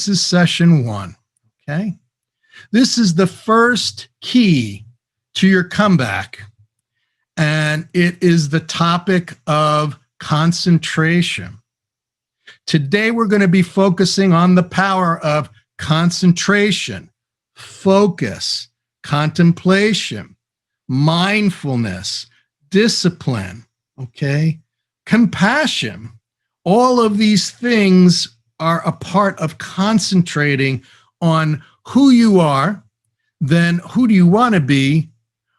This is session 1, okay? This is the first key to your comeback, and it is the topic of concentration. Today, we're going to be focusing on the power of concentration, focus, contemplation, mindfulness, discipline, okay? Compassion. All of these things are a part of concentrating on who you are, then who do you want to be,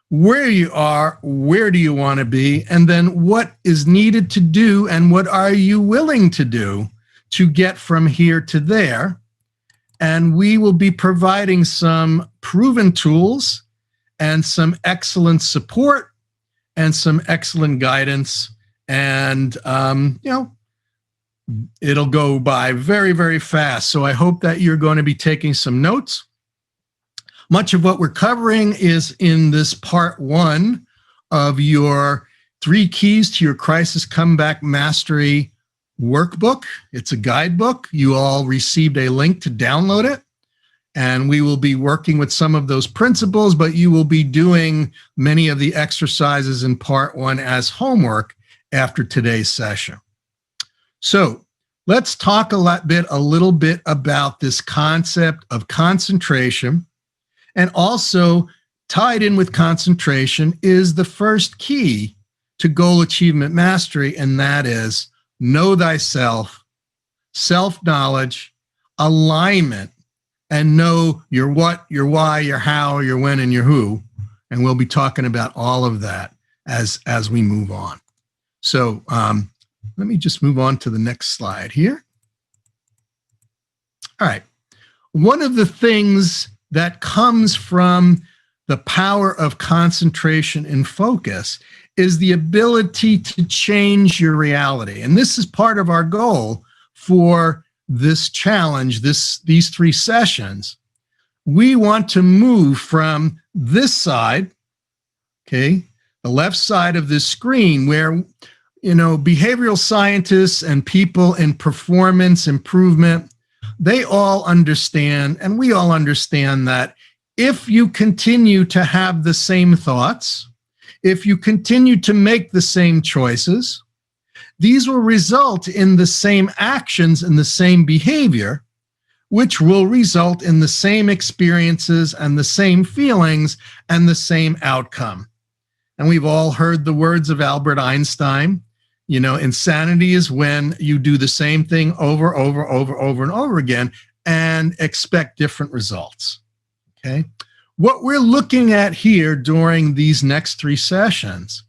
where you are, where do you want to be, and then what is needed to do and what are you willing to do to get from here to there. And we will be providing some proven tools and some excellent support and some excellent guidance. And, it'll go by very, very fast. So I hope that you're going to be taking some notes. Much of what we're covering is in this part 1 of your 3 keys to your crisis comeback mastery workbook. It's a guidebook. You all received a link to download it. And we will be working with some of those principles, but you will be doing many of the exercises in part 1 as homework after today's session. So let's talk a little bit about this concept of concentration. And also tied in with concentration is the first key to goal achievement mastery, and that is know thyself, self-knowledge, alignment, and know your what, your why, your how, your when, and your who. And we'll be talking about all of that as we move on. So let me just move on to the next slide here. All right. One of the things that comes from the power of concentration and focus is the ability to change your reality. And this is part of our goal for this challenge, these 3 sessions. We want to move from this side, okay, the left side of this screen where, behavioral scientists and people in performance improvement, they all understand, and we all understand that if you continue to have the same thoughts, if you continue to make the same choices, these will result in the same actions and the same behavior, which will result in the same experiences and the same feelings and the same outcome. And we've all heard the words of Albert Einstein. Insanity is when you do the same thing over and over again and expect different results, okay? What we're looking at here during these next 3 sessions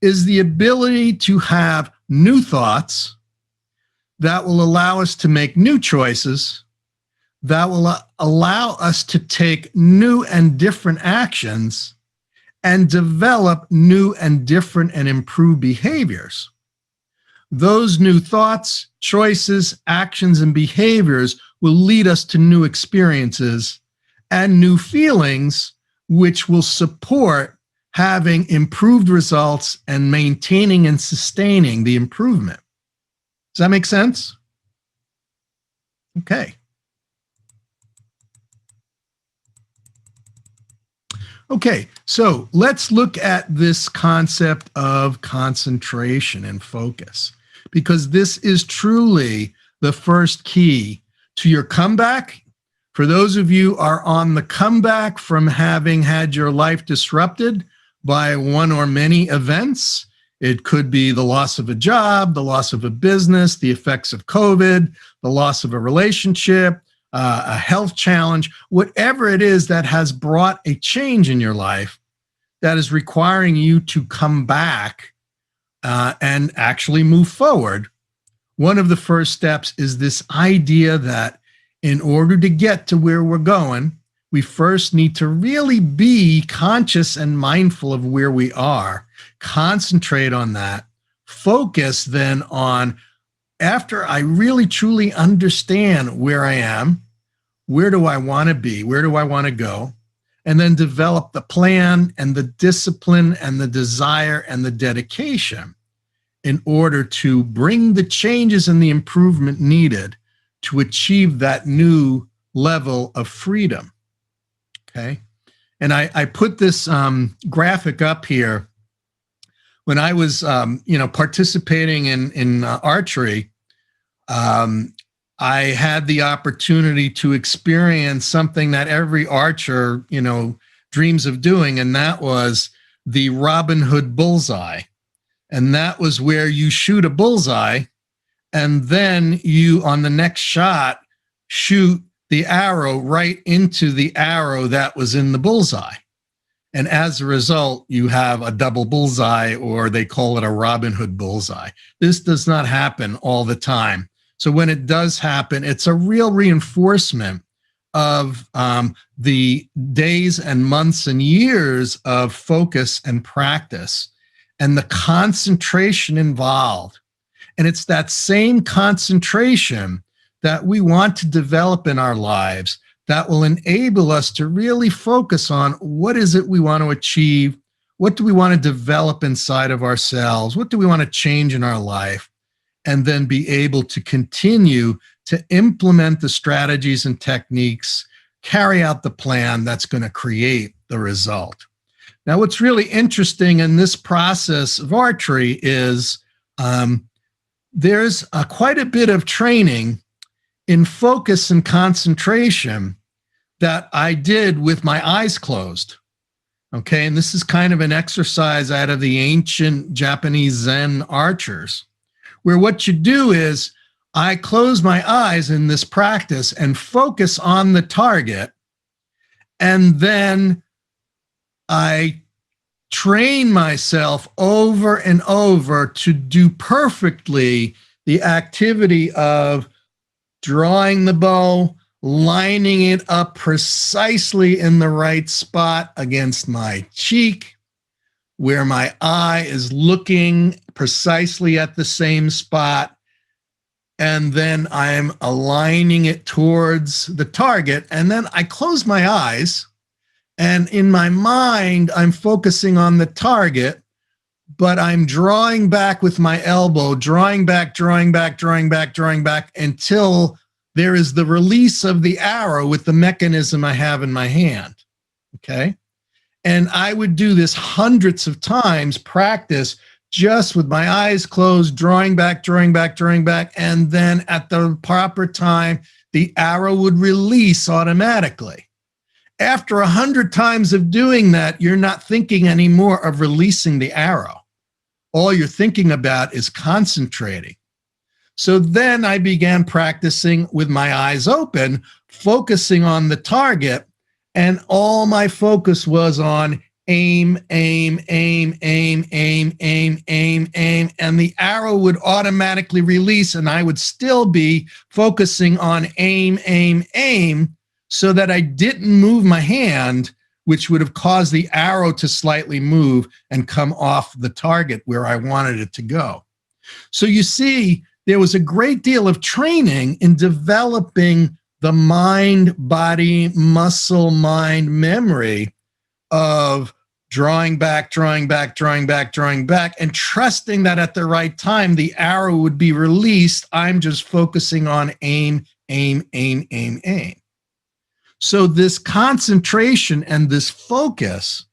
is the ability to have new thoughts that will allow us to make new choices, that will allow us to take new and different actions and develop new and different and improved behaviors. Those new thoughts, choices, actions, and behaviors will lead us to new experiences and new feelings, which will support having improved results and maintaining and sustaining the improvement. Does that make sense? Okay. Okay, so let's look at this concept of concentration and focus, because this is truly the first key to your comeback. For those of you who are on the comeback from having had your life disrupted by one or many events, it could be the loss of a job, the loss of a business, the effects of COVID, the loss of a relationship, a health challenge, whatever it is that has brought a change in your life that is requiring you to come back and actually move forward. One of the first steps is this idea that in order to get to where we're going, we first need to really be conscious and mindful of where we are, concentrate on that, focus then on, after I really truly understand where I am, where do I want to be, where do I want to go, and then develop the plan and the discipline and the desire and the dedication in order to bring the changes and the improvement needed to achieve that new level of freedom. Okay. And I put this graphic up here. When I was, participating in archery, I had the opportunity to experience something that every archer, dreams of doing, and that was the Robin Hood bullseye. And that was where you shoot a bullseye, and then you, on the next shot, shoot the arrow right into the arrow that was in the bullseye. And as a result, you have a double bullseye, or they call it a Robin Hood bullseye. This does not happen all the time. So when it does happen, it's a real reinforcement of the days and months and years of focus and practice and the concentration involved. And it's that same concentration that we want to develop in our lives that will enable us to really focus on what is it we want to achieve, what do we want to develop inside of ourselves, what do we want to change in our life, and then be able to continue to implement the strategies and techniques, carry out the plan that's going to create the result. Now, what's really interesting in this process of archery is there's quite a bit of training in focus and concentration that I did with my eyes closed. Okay, and this is kind of an exercise out of the ancient Japanese Zen archers, where what you do is I close my eyes in this practice and focus on the target, and then I train myself over and over to do perfectly the activity of drawing the bow, lining it up precisely in the right spot against my cheek, where my eye is looking precisely at the same spot, and then I'm aligning it towards the target, and then I close my eyes, and in my mind, I'm focusing on the target, but I'm drawing back with my elbow, drawing back until there is the release of the arrow with the mechanism I have in my hand. Okay. And I would do this hundreds of times, practice just with my eyes closed, drawing back. And then at the proper time, the arrow would release automatically. After 100 times of doing that, you're not thinking anymore of releasing the arrow. All you're thinking about is concentrating. So then I began practicing with my eyes open, focusing on the target, and all my focus was on aim, and the arrow would automatically release, and I would still be focusing on aim, so that I didn't move my hand, which would have caused the arrow to slightly move and come off the target where I wanted it to go. So you see, there was a great deal of training in developing the mind, body, muscle, mind memory of drawing back, and trusting that at the right time, the arrow would be released. I'm just focusing on aim. So this concentration and this focus,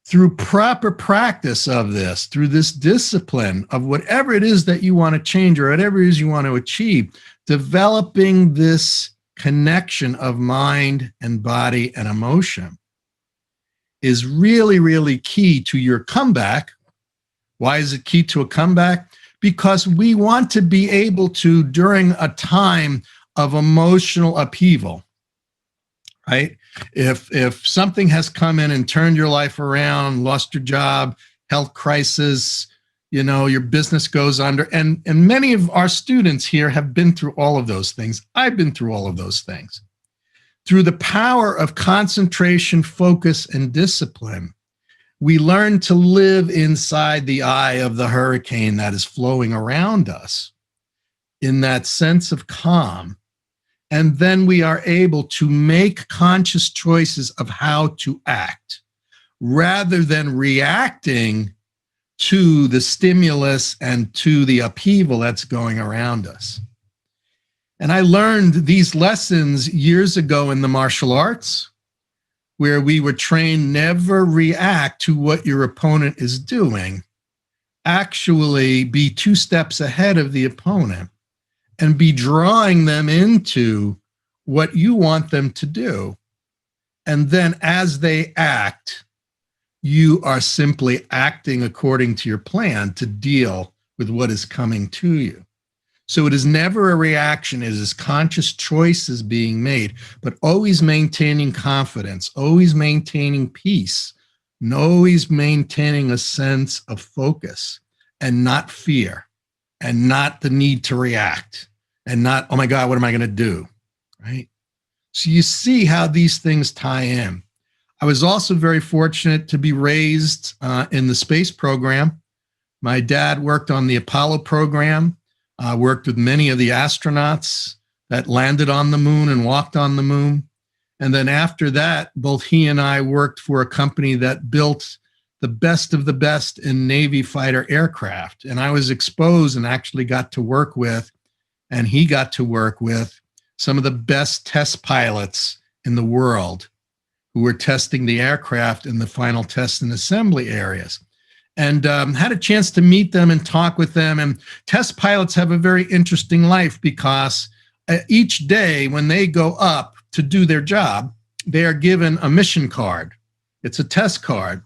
through proper practice of this, through this discipline of whatever it is that you want to change or whatever it is you want to achieve, developing this connection of mind and body and emotion is really, really key to your comeback. Why is it key to a comeback? Because we want to be able to, during a time of emotional upheaval, right? If something has come in and turned your life around, lost your job, health crisis, your business goes under, and many of our students here have been through all of those things. I've been through all of those things. Through the power of concentration, focus, and discipline, we learn to live inside the eye of the hurricane that is flowing around us in that sense of calm. And then we are able to make conscious choices of how to act rather than reacting to the stimulus and to the upheaval that's going around us. And I learned these lessons years ago in the martial arts, where we were trained never react to what your opponent is doing. Actually be 2 steps ahead of the opponent and be drawing them into what you want them to do. And then as they act, you are simply acting according to your plan to deal with what is coming to you. So it is never a reaction. It is conscious choices being made, but always maintaining confidence, always maintaining peace, and always maintaining a sense of focus and not fear and not the need to react and not, oh my God, what am I going to do? Right? So you see how these things tie in. I was also very fortunate to be raised in the space program. My dad worked on the Apollo program, worked with many of the astronauts that landed on the moon and walked on the moon. And then after that, both he and I worked for a company that built the best of the best in Navy fighter aircraft. And I was exposed and actually got to work with, and he got to work with some of the best test pilots in the world who were testing the aircraft in the final test and assembly areas. And had a chance to meet them and talk with them. And test pilots have a very interesting life because each day when they go up to do their job, they are given a mission card. It's a test card.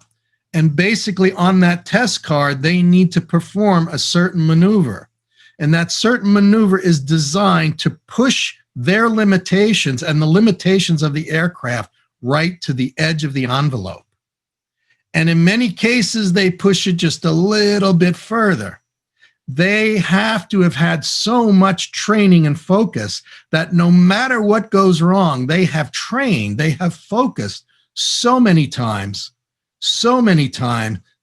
And basically on that test card, they need to perform a certain maneuver. And that certain maneuver is designed to push their limitations and the limitations of the aircraft right to the edge of the envelope. And in many cases, they push it just a little bit further. They have to have had so much training and focus that no matter what goes wrong, they have trained, they have focused so many times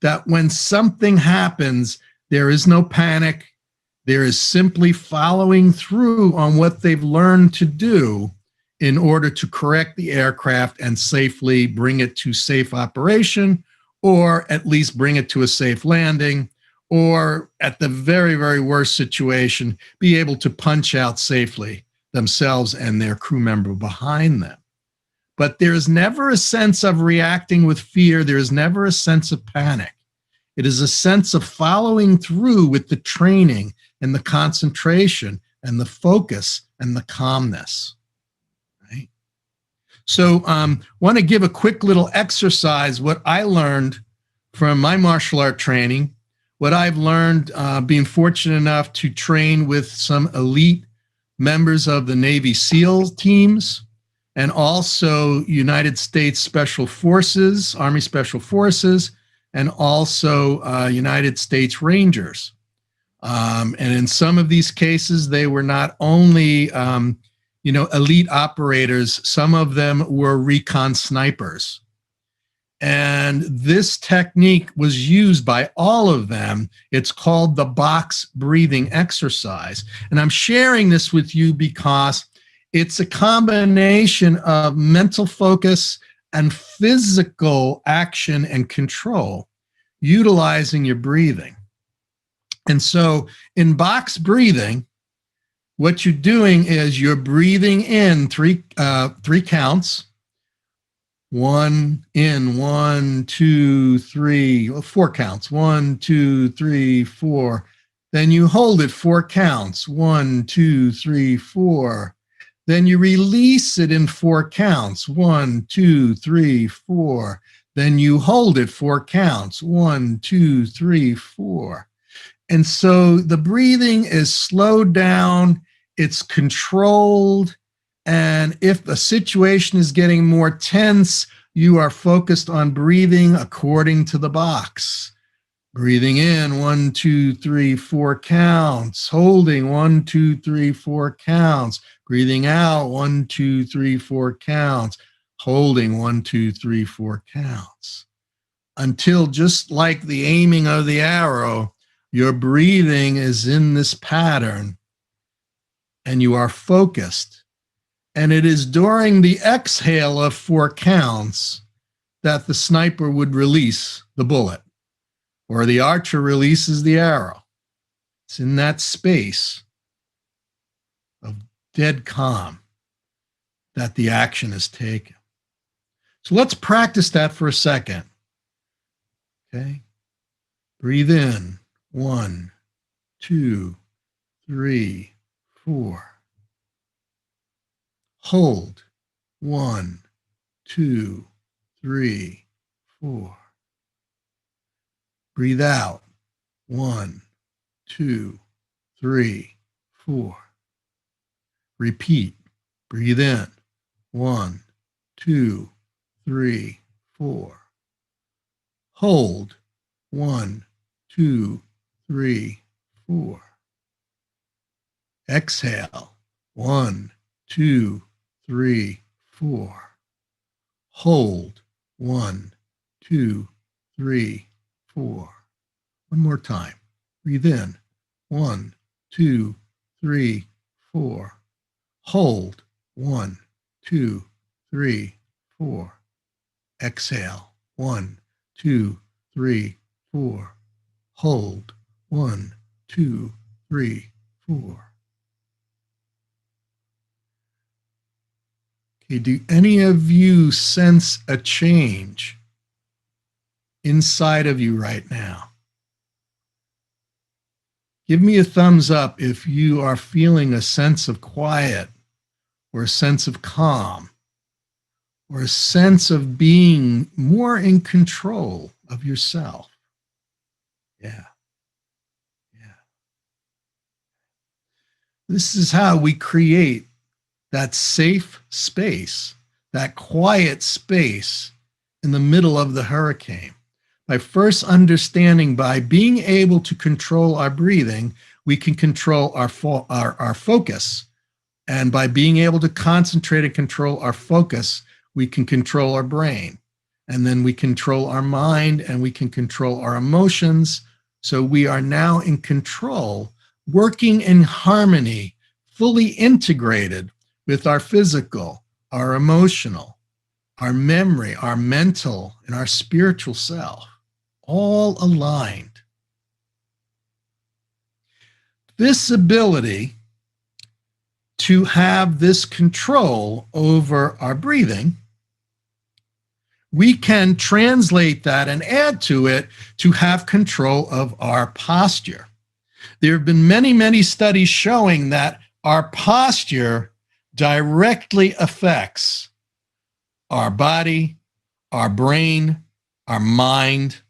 that when something happens, there is no panic. There is simply following through on what they've learned to do in order to correct the aircraft and safely bring it to safe operation, or at least bring it to a safe landing, or at the very, very worst situation, be able to punch out safely themselves and their crew member behind them. But there is never a sense of reacting with fear. There is never a sense of panic. It is a sense of following through with the training and the concentration and the focus and the calmness. Right? So want to give a quick little exercise, what I learned from my martial art training, what I've learned being fortunate enough to train with some elite members of the Navy SEAL teams, and also United States Special Forces, Army Special Forces, and also United States Rangers. And in some of these cases, they were not only elite operators, some of them were recon snipers. And this technique was used by all of them. It's called the box breathing exercise. And I'm sharing this with you because it's a combination of mental focus and physical action and control, utilizing your breathing. And so in box breathing, what you're doing is you're breathing in three counts. 1 in, 1, 2, 3, 4 counts. 1, 2, 3, 4. Then you hold it 4 counts. 1, 2, 3, 4. Then you release it in 4 counts. 1, 2, 3, 4. Then you hold it 4 counts. 1, 2, 3, 4. And so the breathing is slowed down, it's controlled, and if the situation is getting more tense, you are focused on breathing according to the box. Breathing in, 1, 2, 3, 4 counts. Holding, 1, 2, 3, 4 counts. Breathing out, 1, 2, 3, 4 counts. Holding, 1, 2, 3, 4 counts. Until, just like the aiming of the arrow, your breathing is in this pattern and you are focused. And it is during the exhale of 4 counts that the sniper would release the bullet, or the archer releases the arrow. It's in that space of dead calm that the action is taken. So let's practice that for a second. Okay. Breathe in. 1, 2, 3, 4. Hold. 1, 2, 3, 4. Breathe out. 1, 2, 3, 4. Repeat. Breathe in. 1, 2, 3, 4. Hold. 1, 2, 3, 4. Exhale. 1, 2, 3, 4. Hold. 1, 2, 3, 4. One more time. Breathe in. 1, 2, 3, 4. Hold. 1, 2, 3, 4. Exhale. 1, 2, 3, 4. Hold. 1, 2, 3, 4. Okay, do any of you sense a change inside of you right now? Give me a thumbs up if you are feeling a sense of quiet or a sense of calm or a sense of being more in control of yourself. Yeah. Yeah. This is how we create that safe space, that quiet space in the middle of the hurricane. By first understanding, by being able to control our breathing, we can control our focus. And by being able to concentrate and control our focus, we can control our brain. And then we control our mind and we can control our emotions. So we are now in control, working in harmony, fully integrated with our physical, our emotional, our memory, our mental, and our spiritual self, all aligned. This ability to have this control over our breathing, we can translate that and add to it to have control of our posture. There have been many, many studies showing that our posture directly affects our body, our brain, our mind,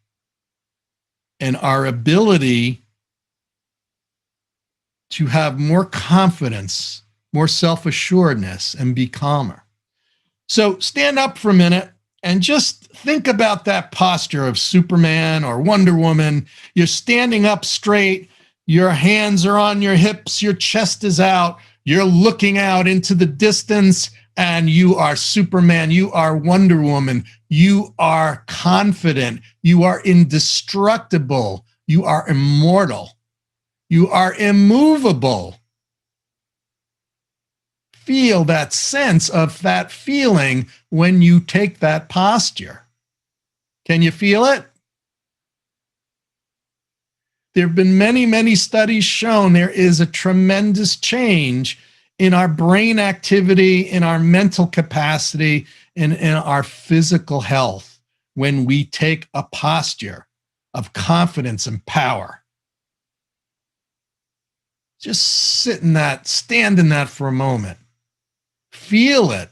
and our ability to have more confidence, more self-assuredness, and be calmer. So stand up for a minute and just think about that posture of Superman or Wonder Woman. You're standing up straight, your hands are on your hips, your chest is out, you're looking out into the distance, and you are Superman, you are Wonder Woman, you are confident, you are indestructible, you are immortal, you are immovable. Feel that sense of that feeling when you take that posture. Can you feel it? There have been many, many studies shown there is a tremendous change in our brain activity, in our mental capacity, and in our physical health when we take a posture of confidence and power. Just sit in that, stand in that for a moment. Feel it.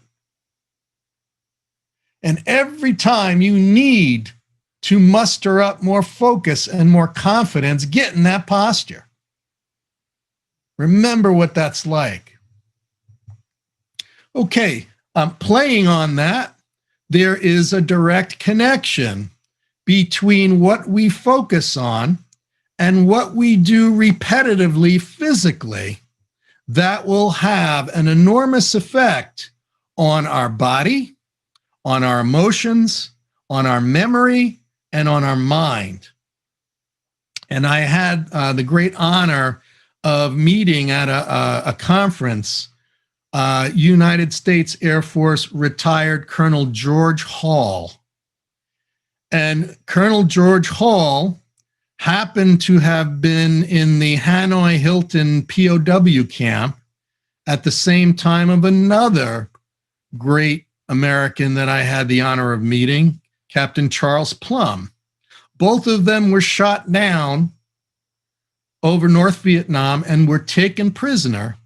And every time you need to muster up more focus and more confidence, get in that posture. Remember what that's like. Okay, playing on that, there is a direct connection between what we focus on and what we do repetitively physically that will have an enormous effect on our body, on our emotions, on our memory, and on our mind. And I had the great honor of meeting at a conference, United States Air Force retired Colonel George Hall. And Colonel George Hall happened to have been in the Hanoi Hilton POW camp at the same time of another great American that I had the honor of meeting, Captain Charles Plum. Both of them were shot down over North Vietnam and were taken prisoner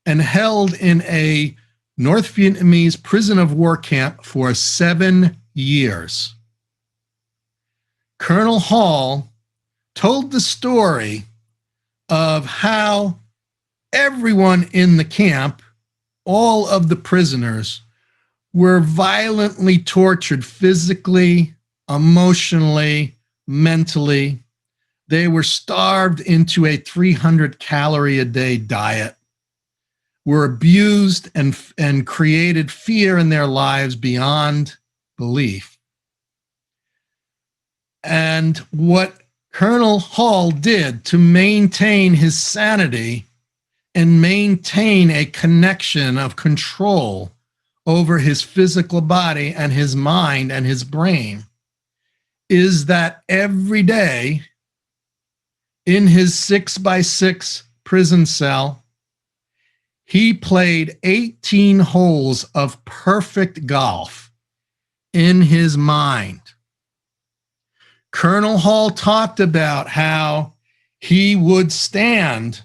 and held in a North Vietnamese prison of war camp for 7 years. Colonel Hall told the story of how everyone in the camp, all of the prisoners, were violently tortured physically, emotionally, mentally. They were starved into a 300-calorie-a-day diet, were abused and created fear in their lives beyond belief. And what Colonel Hall did to maintain his sanity and maintain a connection of control over his physical body and his mind and his brain is that every day in his 6x6 prison cell, he played 18 holes of perfect golf in his mind. Colonel Hall talked about how he would stand,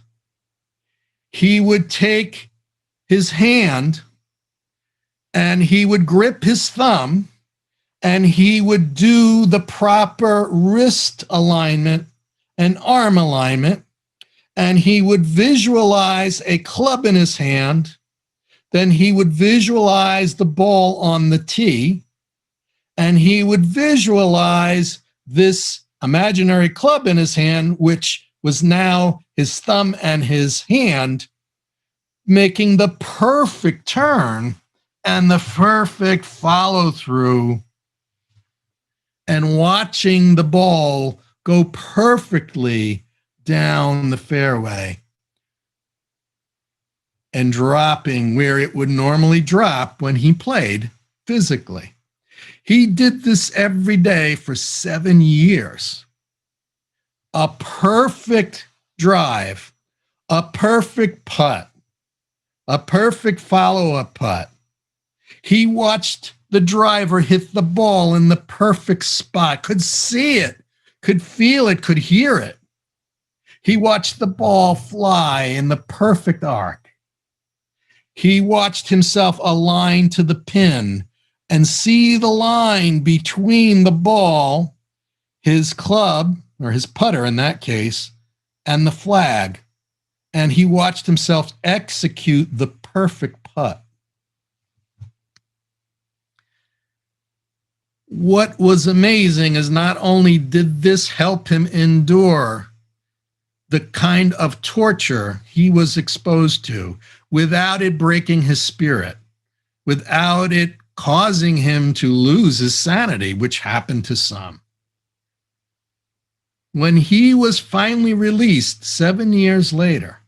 he would take his hand and he would grip his thumb and he would do the proper wrist alignment and arm alignment, and he would visualize a club in his hand. Then he would visualize the ball on the tee, and he would visualize this imaginary club in his hand, which was now his thumb and his hand, making the perfect turn and the perfect follow through, and watching the ball go perfectly down the fairway and dropping where it would normally drop when he played physically. He did this every day for 7 years. A perfect drive, a perfect putt, a perfect follow-up putt. He watched the driver hit the ball in the perfect spot, could see it, could feel it, could hear it. He watched the ball fly in the perfect arc. He watched himself align to the pin and see the line between the ball, his club, or his putter in that case, and the flag. And he watched himself execute the perfect putt. What was amazing is not only did this help him endure the kind of torture he was exposed to without it breaking his spirit, without it causing him to lose his sanity, which happened to some. When he was finally released 7 years later,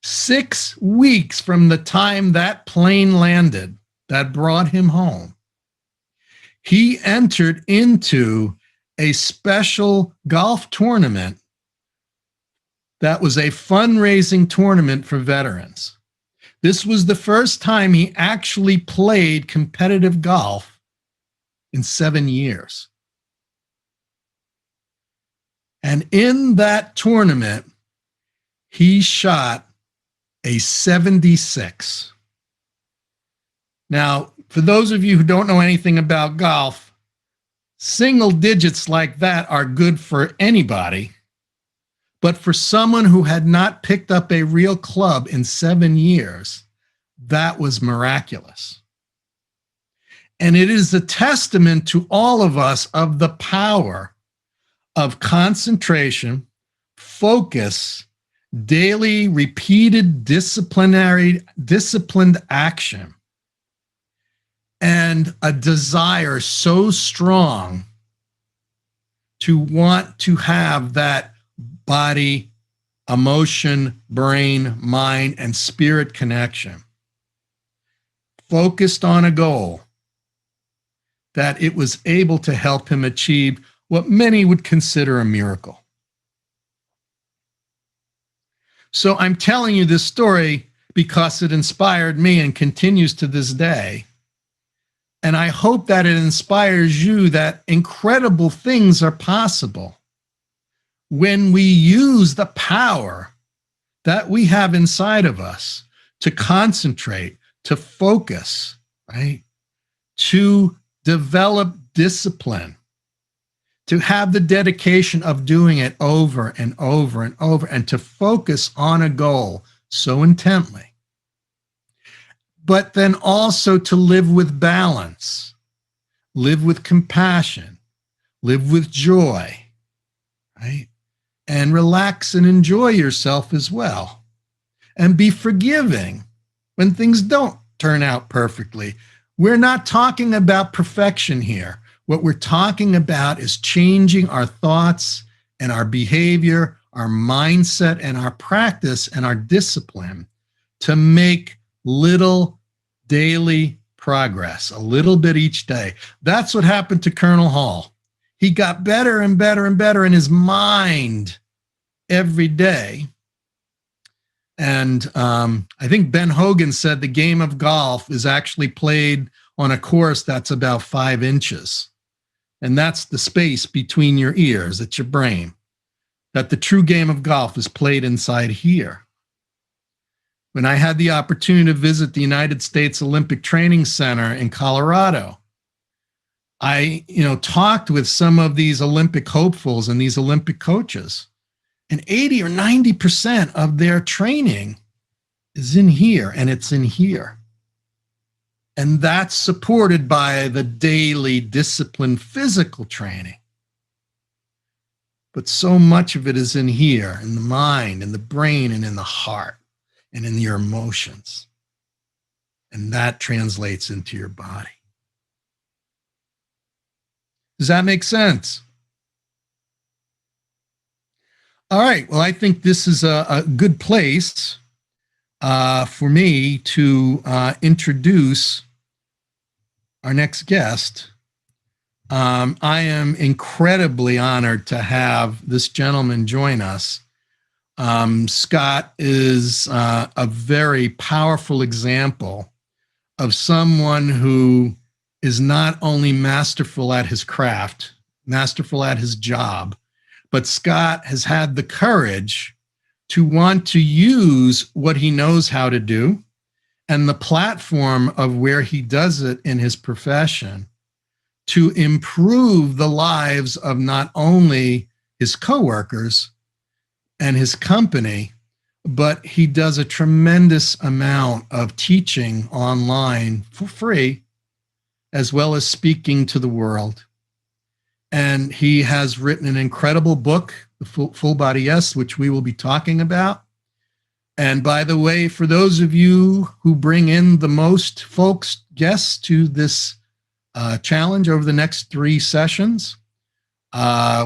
6 weeks from the time that plane landed that brought him home, he entered into a special golf tournament that was a fundraising tournament for veterans. This was the first time he actually played competitive golf in 7 years. And in that tournament, he shot a 76. Now, for those of you who don't know anything about golf, single digits like that are good for anybody. But for someone who had not picked up a real club in 7 years, that was miraculous. And it is a testament to all of us of the power of concentration, focus, daily repeated disciplined action, and a desire so strong to want to have that body, emotion, brain, mind, and spirit connection, focused on a goal, that it was able to help him achieve what many would consider a miracle. So I'm telling you this story because it inspired me and continues to this day. And I hope that it inspires you that incredible things are possible when we use the power that we have inside of us to concentrate, to focus, right? To develop discipline, to have the dedication of doing it over and over and over, and to focus on a goal so intently. But then also to live with balance, live with compassion, live with joy, right? And relax and enjoy yourself as well. And be forgiving when things don't turn out perfectly. We're not talking about perfection here. What we're talking about is changing our thoughts and our behavior, our mindset and our practice and our discipline to make little daily progress, a little bit each day. That's what happened to Colonel Hall. He got better and better and better in his mind every day. And I think Ben Hogan said the game of golf is actually played on a course that's about 5 inches. And that's the space between your ears, it's your brain. That the true game of golf is played inside here. When I had the opportunity to visit the United States Olympic Training Center in Colorado, I talked with some of these Olympic hopefuls and these Olympic coaches, and 80 or 90% of their training is in here, and it's in here. And that's supported by the daily disciplined physical training. But so much of it is in here, in the mind, in the brain, and in the heart, and in your emotions. And that translates into your body. Does that make sense? All right. Well, I think this is a good place for me to introduce our next guest. I am incredibly honored to have this gentleman join us. Scott is a very powerful example of someone who is not only masterful at his craft, masterful at his job, but Scott has had the courage to want to use what he knows how to do and the platform of where he does it in his profession to improve the lives of not only his coworkers and his company, but he does a tremendous amount of teaching online for free, as well as speaking to the world. And he has written an incredible book, The Full Body Yes, which we will be talking about. And by the way, for those of you who bring in the most guests to this challenge over the next 3 sessions,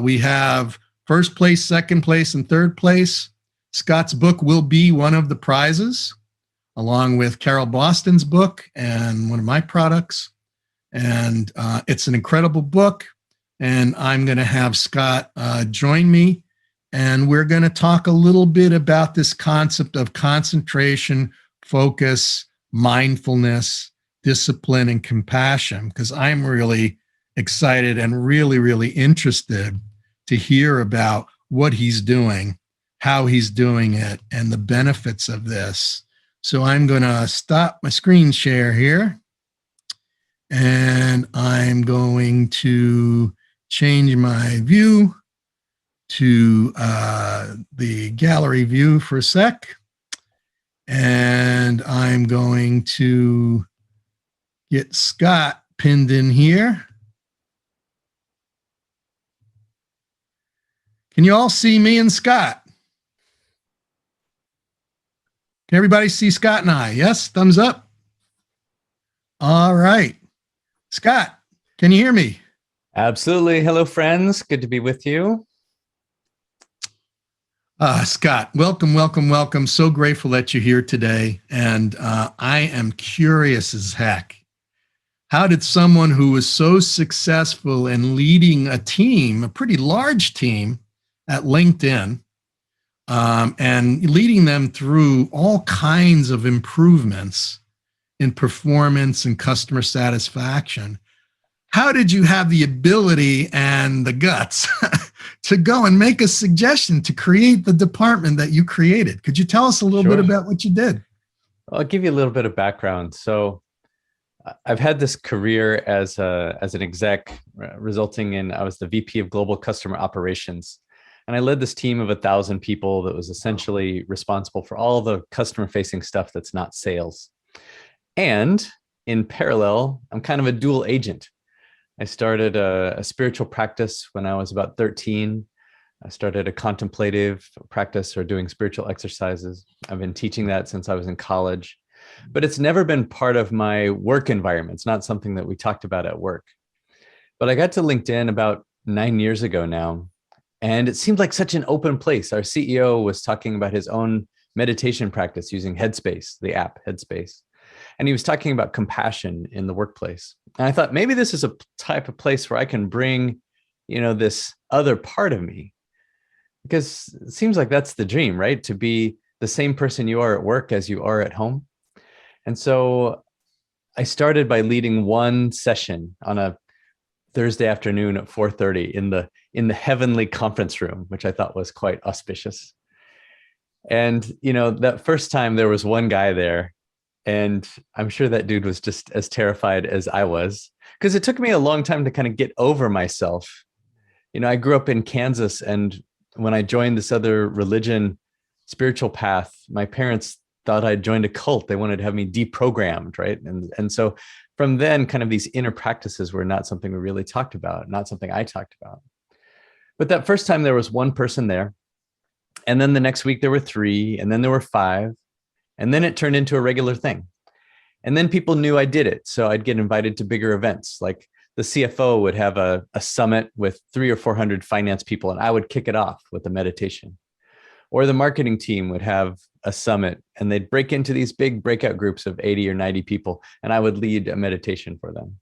we have first place, second place, and third place. Scott's book will be one of the prizes, along with Carol Boston's book and one of my products. And it's an incredible book. And I'm going to have Scott join me. And we're going to talk a little bit about this concept of concentration, focus, mindfulness, discipline, and compassion, because I'm really excited and really, really interested to hear about what he's doing, how he's doing it, and the benefits of this. So I'm going to stop my screen share here, and I'm going to change my view to the gallery view for a sec. And I'm going to get Scott pinned in here. Can you all see me and Scott? Can everybody see Scott and I? Yes, thumbs up. All right. Scott, can you hear me? Absolutely. Hello, friends. Good to be with you. Scott, welcome, welcome, welcome. So grateful that you're here today. And I am curious as heck. How did someone who was so successful in leading a team, a pretty large team at LinkedIn, and leading them through all kinds of improvements in performance and customer satisfaction. How did you have the ability and the guts to go and make a suggestion to create the department that you created? Could you tell us a little bit about what you did? I'll give you a little bit of background. So I've had this career as an exec, resulting in I was the VP of Global Customer Operations. And I led this team of 1,000 people that was essentially responsible for all the customer-facing stuff that's not sales. And in parallel, I'm kind of a dual agent. I started a spiritual practice when I was about 13. I started a contemplative practice or doing spiritual exercises. I've been teaching that since I was in college, but it's never been part of my work environment. It's not something that we talked about at work. But I got to LinkedIn about 9 years ago now, and it seemed like such an open place. Our CEO was talking about his own meditation practice using Headspace, the app Headspace. And he was talking about compassion in the workplace. And I thought maybe this is a type of place where I can bring, this other part of me, because it seems like that's the dream, right? To be the same person you are at work as you are at home. And so I started by leading one session on a Thursday afternoon at 4:30 in the heavenly conference room, which I thought was quite auspicious. And, that first time there was one guy there, and I'm sure that dude was just as terrified as I was, because it took me a long time to kind of get over myself. I grew up in Kansas, and when I joined this other religion, spiritual path, my parents thought I'd joined a cult. They wanted to have me deprogrammed, right? And so from then, kind of these inner practices were not something we really talked about, not something I talked about. But that first time there was one person there, and then the next week there were 3, and then there were 5. And then it turned into a regular thing. And then people knew I did it. So I'd get invited to bigger events. Like the CFO would have a summit with 300 or 400 finance people, and I would kick it off with a meditation. Or the marketing team would have a summit, and they'd break into these big breakout groups of 80 or 90 people, and I would lead a meditation for them.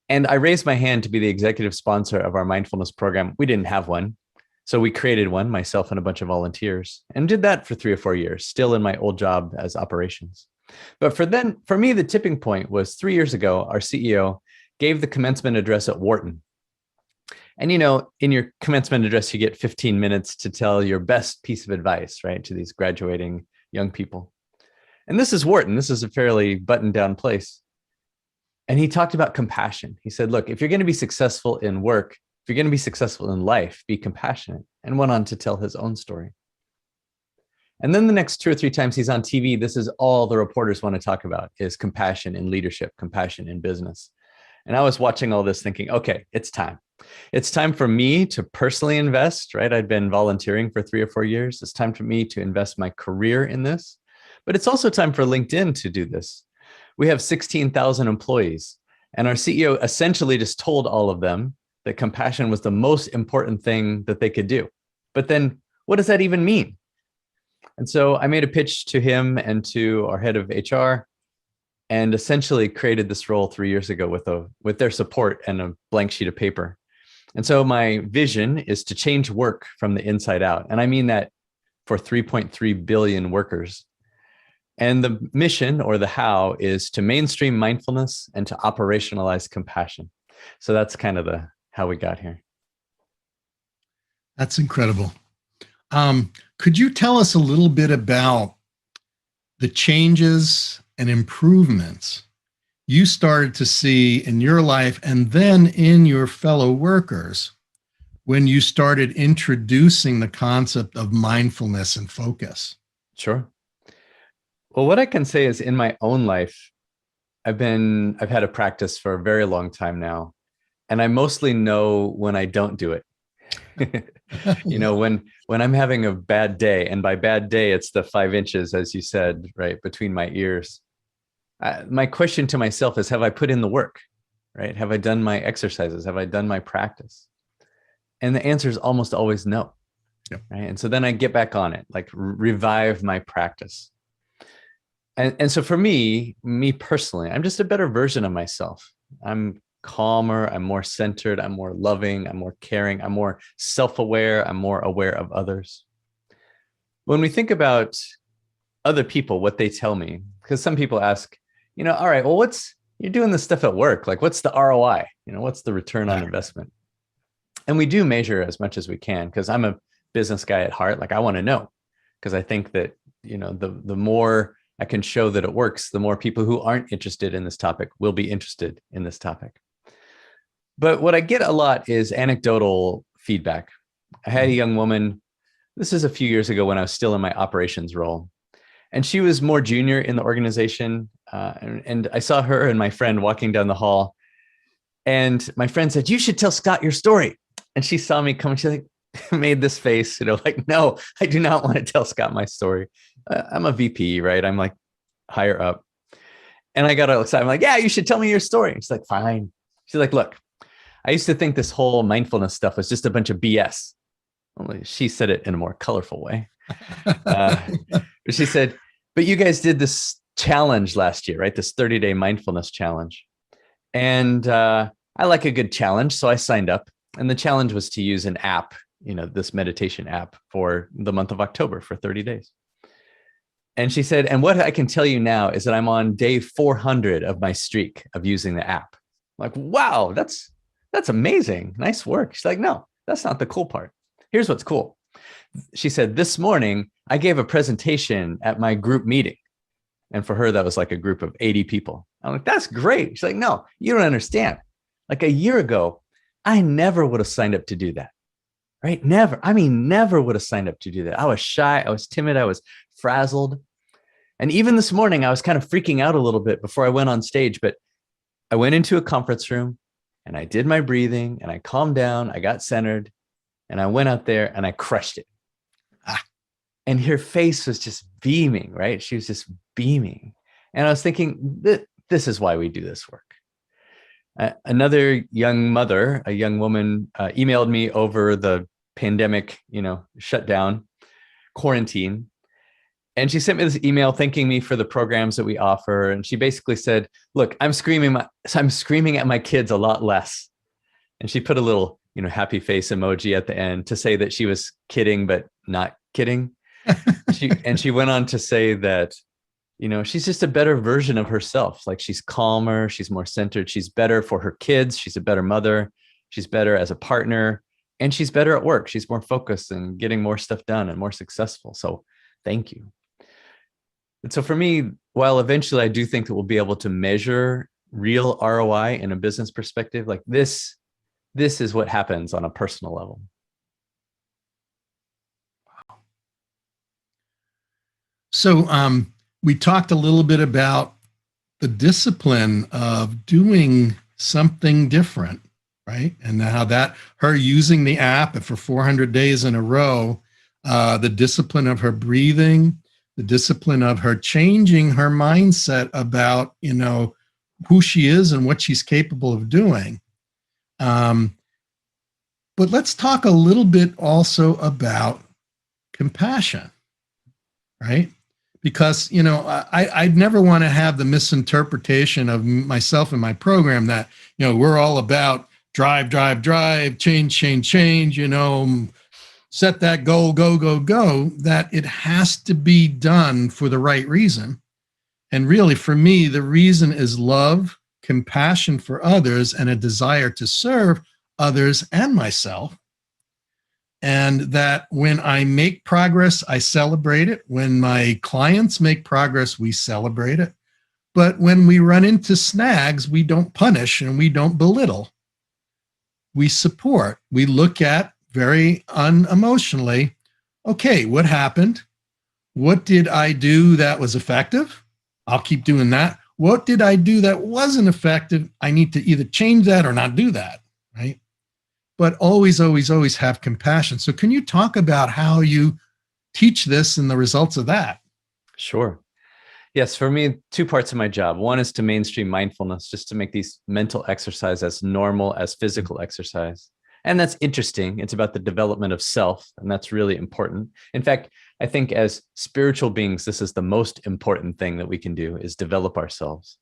And I raised my hand to be the executive sponsor of our mindfulness program. We didn't have one. So we created one, myself and a bunch of volunteers, and did that for 3 or 4 years, still in my old job as operations. But for me, the tipping point was 3 years ago. Our CEO gave the commencement address at Wharton. And, in your commencement address, you get 15 minutes to tell your best piece of advice, right, to these graduating young people. And this is Wharton. This is a fairly buttoned down place. And he talked about compassion. He said, look, if you're going to be successful in work, if you're going to be successful in life, be compassionate, and went on to tell his own story. And then the next 2 or 3 times he's on TV, this is all the reporters want to talk about, is compassion in leadership, compassion in business. And I was watching all this thinking, okay, it's time. It's time for me to personally invest, right? I'd been volunteering for 3 or 4 years. It's time for me to invest my career in this. But it's also time for LinkedIn to do this. We have 16,000 employees, and our CEO essentially just told all of them that compassion was the most important thing that they could do. But then what does that even mean? And so I made a pitch to him and to our head of HR, and essentially created this role 3 years ago with their support and a blank sheet of paper. And so my vision is to change work from the inside out. And I mean that for 3.3 billion workers. And the mission, or the how, is to mainstream mindfulness and to operationalize compassion. So that's kind of how we got here. That's incredible. Could you tell us a little bit about the changes and improvements you started to see in your life and then in your fellow workers when you started introducing the concept of mindfulness and focus? Sure. Well, what I can say is in my own life, I've had a practice for a very long time now, and I mostly know when I don't do it. When I'm having a bad day, and by bad day, it's the 5 inches, as you said, right, between my ears. My question to myself is, have I put in the work, right? Have I done my exercises? Have I done my practice? And the answer is almost always no. Yep. Right? And so then I get back on it, like revive my practice. And so for me personally, I'm just a better version of myself. I'm calmer, I'm more centered, I'm more loving, I'm more caring, I'm more self-aware, I'm more aware of others. when we think about other people, what they tell me, because some people ask, all right, well, you're doing this stuff at work. Like, what's the ROI? What's the return on investment? And we do measure as much as we can, because I'm a business guy at heart. Like, I want to know, because I think that, the more I can show that it works, the more people who aren't interested in this topic will be interested in this topic. But what I get a lot is anecdotal feedback. I had a young woman, this is a few years ago when I was still in my operations role, and she was more junior in the organization. And I saw her and my friend walking down the hall, and my friend said, "You should tell Scott your story." And she saw me coming. She made this face, like, "No, I do not want to tell Scott my story. I'm a VP, right? I'm like higher up." And I got all excited. I'm like, "Yeah, you should tell me your story." She's like, "Fine." She's like, "Look, I used to think this whole mindfulness stuff was just a bunch of BS." Only she said it in a more colorful way. She said, "But you guys did this challenge last year, right? This 30-day mindfulness challenge. And I like a good challenge. So I signed up. And the challenge was to use an app, this meditation app for the month of October for 30 days. And she said, and what I can tell you now is that I'm on day 400 of my streak of using the app." I'm like, wow, that's amazing. Nice work. She's like, "No, that's not the cool part. Here's what's cool." She said, "This morning, I gave a presentation at my group meeting." And for her, that was like a group of 80 people. I'm like, "That's great." She's like, "No, you don't understand. Like a year ago, I never would have signed up to do that, right? Never. I mean, never would have signed up to do that. I was shy. I was timid. I was frazzled. And even this morning, I was kind of freaking out a little bit before I went on stage. But I went into a conference room and I did my breathing and I calmed down. I got centered and I went out there and I crushed it." And her face was just beaming, right? She was just beaming. And I was thinking, this is why we do this work. Another young mother, a young woman, emailed me over the pandemic, shutdown, quarantine. And she sent me this email thanking me for the programs that we offer. And she basically said, "Look, I'm screaming at my kids a lot less." And she put a little, happy face emoji at the end to say that she was kidding, but not kidding. She went on to say that, she's just a better version of herself. Like, she's calmer, she's more centered, she's better for her kids, she's a better mother, she's better as a partner, and she's better at work. She's more focused and getting more stuff done and more successful. So thank you. And so for me, while eventually I do think that we'll be able to measure real ROI in a business perspective, like this is what happens on a personal level. So we talked a little bit about the discipline of doing something different, right? And how that her using the app for 400 days in a row, the discipline of her breathing, the discipline of her changing her mindset about, who she is and what she's capable of doing. But let's talk a little bit also about compassion, right? Because, I'd never want to have the misinterpretation of myself and my program that, we're all about drive, change, set that goal, go, that it has to be done for the right reason. And really, for me, the reason is love, compassion for others, and a desire to serve others and myself. And that when I make progress, I celebrate it. When my clients make progress, we celebrate it. But when we run into snags, we don't punish and we don't belittle. We support. We look at very unemotionally, okay, what happened? What did I do that was effective? I'll keep doing that. What did I do that wasn't effective? I need to either change that or not do that, right? But always have compassion. So can you talk about how you teach this and the results of that? Sure. Yes, for me, two parts of my job. One is to mainstream mindfulness, just to make these mental exercise as normal as physical exercise. And that's interesting. It's about the development of self, and that's really important. In fact, I think as spiritual beings, this is the most important thing that we can do, is develop ourselves.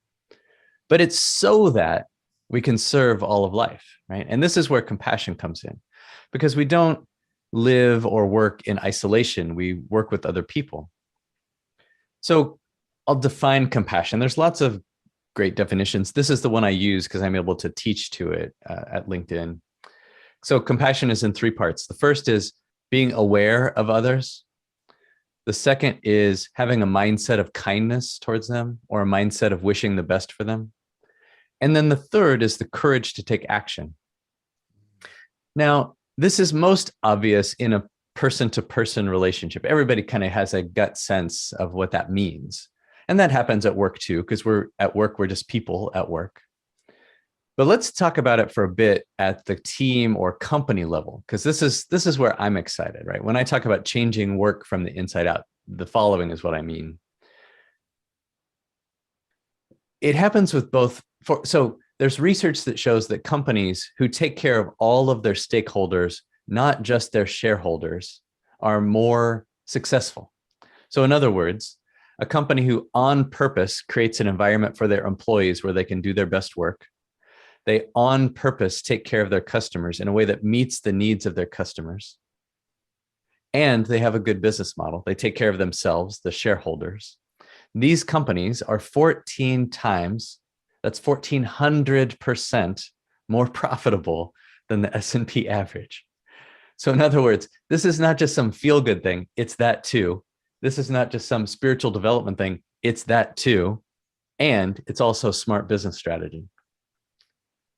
But it's so that we can serve all of life, right? And this is where compassion comes in, because we don't live or work in isolation. We work with other people. So I'll define compassion. There's lots of great definitions. This is the one I use because I'm able to teach to it at LinkedIn. So compassion is in three parts. The first is being aware of others. The second is having a mindset of kindness towards them, or a mindset of wishing the best for them. And then the third is the courage to take action. Now, this is most obvious in a person-to-person relationship. Everybody kind of has a gut sense of what that means. And that happens at work too, because we're at work, we're just people at work. But let's talk about it for a bit at the team or company level, because this is where I'm excited, right? When I talk about changing work from the inside out, the following is what I mean. It happens with both. So there's research that shows that companies who take care of all of their stakeholders, not just their shareholders, are more successful. So in other words, a company who on purpose creates an environment for their employees where they can do their best work, they on purpose take care of their customers in a way that meets the needs of their customers, and they have a good business model. They take care of themselves, the shareholders. These companies are 14 times, that's 1,400% more profitable than the S&P average. So in other words, this is not just some feel-good thing, it's that too. This is not just some spiritual development thing, it's that too. And it's also smart business strategy.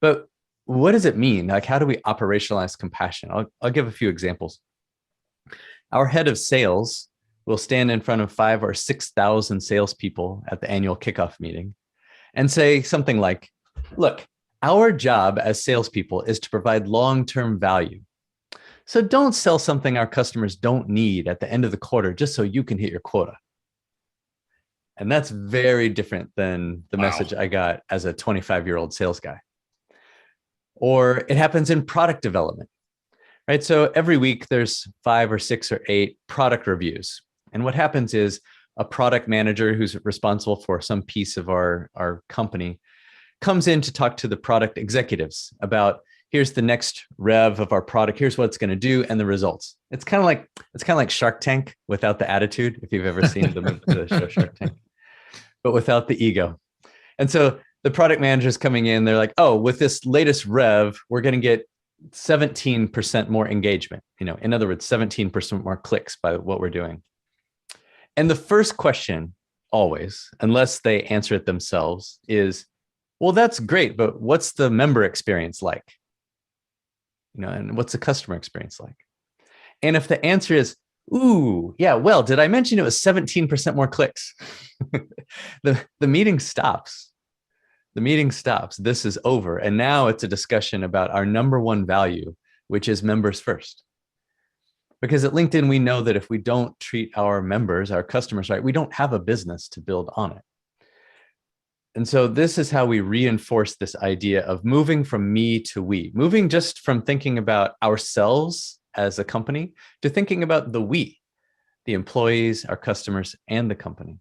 But what does it mean? Like, how do we operationalize compassion? I'll give a few examples. Our head of sales will stand in front of 5,000 or 6,000 salespeople at the annual kickoff meeting and say something like, look, our job as salespeople is to provide long-term value. So don't sell something our customers don't need at the end of the quarter just so you can hit your quota. And that's very different than the message I got as a 25-year-old sales guy. Or it happens in product development, right? So every week there's 5 or 6 or 8 product reviews. And what happens is a product manager who's responsible for some piece of our company comes in to talk to the product executives about, here's the next rev of our product, here's what it's going to do, and the results. It's kind of like Shark Tank without the attitude, if you've ever seen the show Shark Tank, but without the ego. And so the product manager's coming in, they're like, oh, with this latest rev, we're going to get 17% more engagement. In other words, 17% more clicks by what we're doing. And the first question always, unless they answer it themselves, is, well, that's great, but what's the member experience like? And what's the customer experience like? And if the answer is, ooh, yeah, well, did I mention it was 17% more clicks? the meeting stops. The meeting stops. This is over. And now it's a discussion about our number one value, which is members first. Because at LinkedIn, we know that if we don't treat our members, our customers right, we don't have a business to build on it. And so this is how we reinforce this idea of moving from me to we, moving just from thinking about ourselves as a company to thinking about the we, the employees, our customers, and the company.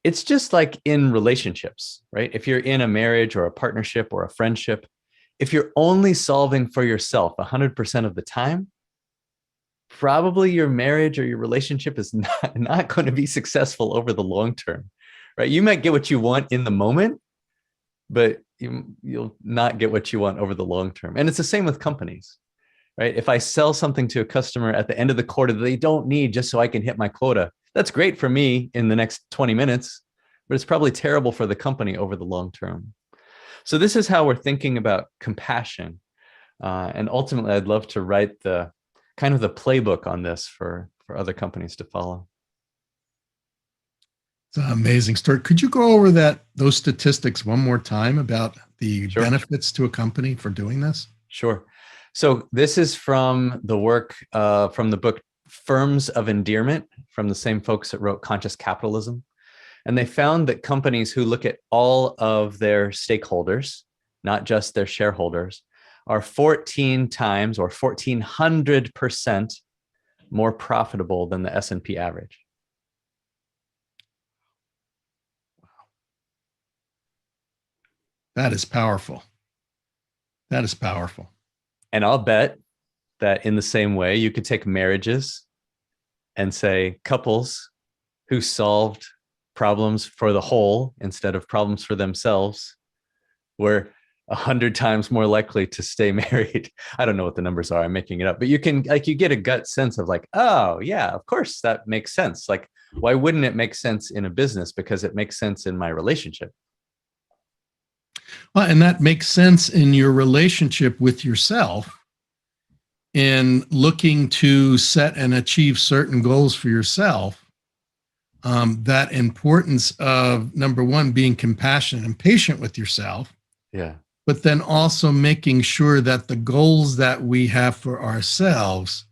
It's just like in relationships, right? If you're in a marriage or a partnership or a friendship, if you're only solving for yourself 100% of the time, probably your marriage or your relationship is not going to be successful over the long term, right? You might get what you want in the moment, but you'll not get what you want over the long term. And it's the same with companies, right? If I sell something to a customer at the end of the quarter that they don't need just so I can hit my quota, that's great for me in the next 20 minutes, but it's probably terrible for the company over the long term. So this is how we're thinking about compassion. And ultimately, I'd love to write the kind of the playbook on this for other companies to follow. It's an amazing story. Could you go over those statistics one more time about the benefits to a company for doing this? Sure. So this is from the work from the book Firms of Endearment, from the same folks that wrote Conscious Capitalism. And they found that companies who look at all of their stakeholders, not just their shareholders, are 14 times or 1,400% more profitable than the S&P average. That is powerful. That is powerful. And I'll bet that in the same way, you could take marriages and say couples who solved problems for the whole instead of problems for themselves were 100 times more likely to stay married. I don't know what the numbers are. I'm making it up, but you can, like, you get a gut sense of like, oh yeah, of course that makes sense. Like, why wouldn't it make sense in a business? Because it makes sense in my relationship. Well, and that makes sense in your relationship with yourself in looking to set and achieve certain goals for yourself. That importance of, number one, being compassionate and patient with yourself. Yeah. But then also making sure that the goals that we have for ourselves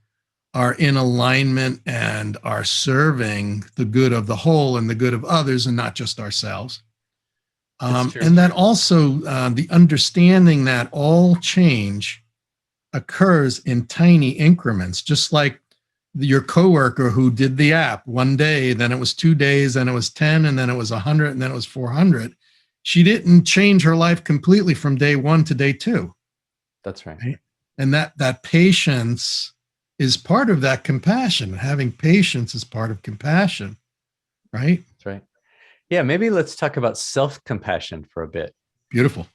are in alignment and are serving the good of the whole and the good of others and not just ourselves. And that also the understanding that all change occurs in tiny increments, just like your coworker who did the app one day, then it was 2 days, then it was 10, and then it was 100, and then it was 400. She didn't change her life completely from day one to day two. That's right. And that patience is part of that compassion. Having patience is part of compassion, right? That's right. Yeah, maybe let's talk about self-compassion for a bit. Beautiful.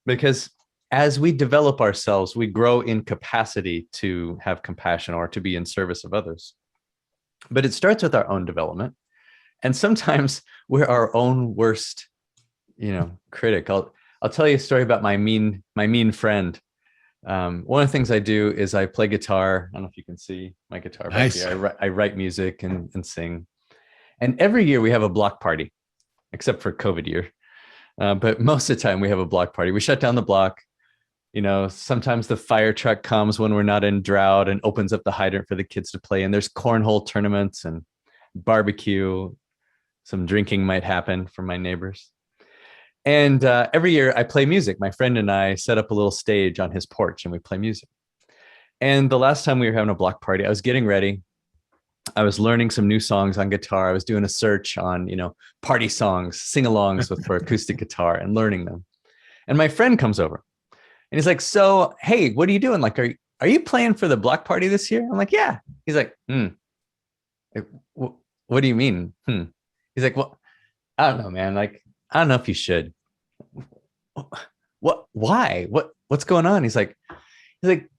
Because as we develop ourselves, we grow in capacity to have compassion or to be in service of others. But it starts with our own development. And sometimes we're our own worst, critic. I'll tell you a story about my mean friend. One of the things I do is I play guitar. I don't know if you can see my guitar back here. I write music and sing. And every year we have a block party, except for COVID year. But most of the time we have a block party. We shut down the block. Sometimes the fire truck comes when we're not in drought and opens up the hydrant for the kids to play. And there's cornhole tournaments and barbecue. Some drinking might happen from my neighbors. And every year I play music. My friend and I set up a little stage on his porch and we play music. And the last time we were having a block party, I was getting ready. I was learning some new songs on guitar. I was doing a search on, party songs, sing-alongs for acoustic guitar and learning them. And my friend comes over and he's like, so, hey, what are you doing? Like, are you playing for the block party this year? I'm like, yeah. He's like, what do you mean? He's like, well, I don't know, man. Like, I don't know if you should. What? Why? What's going on? He's like,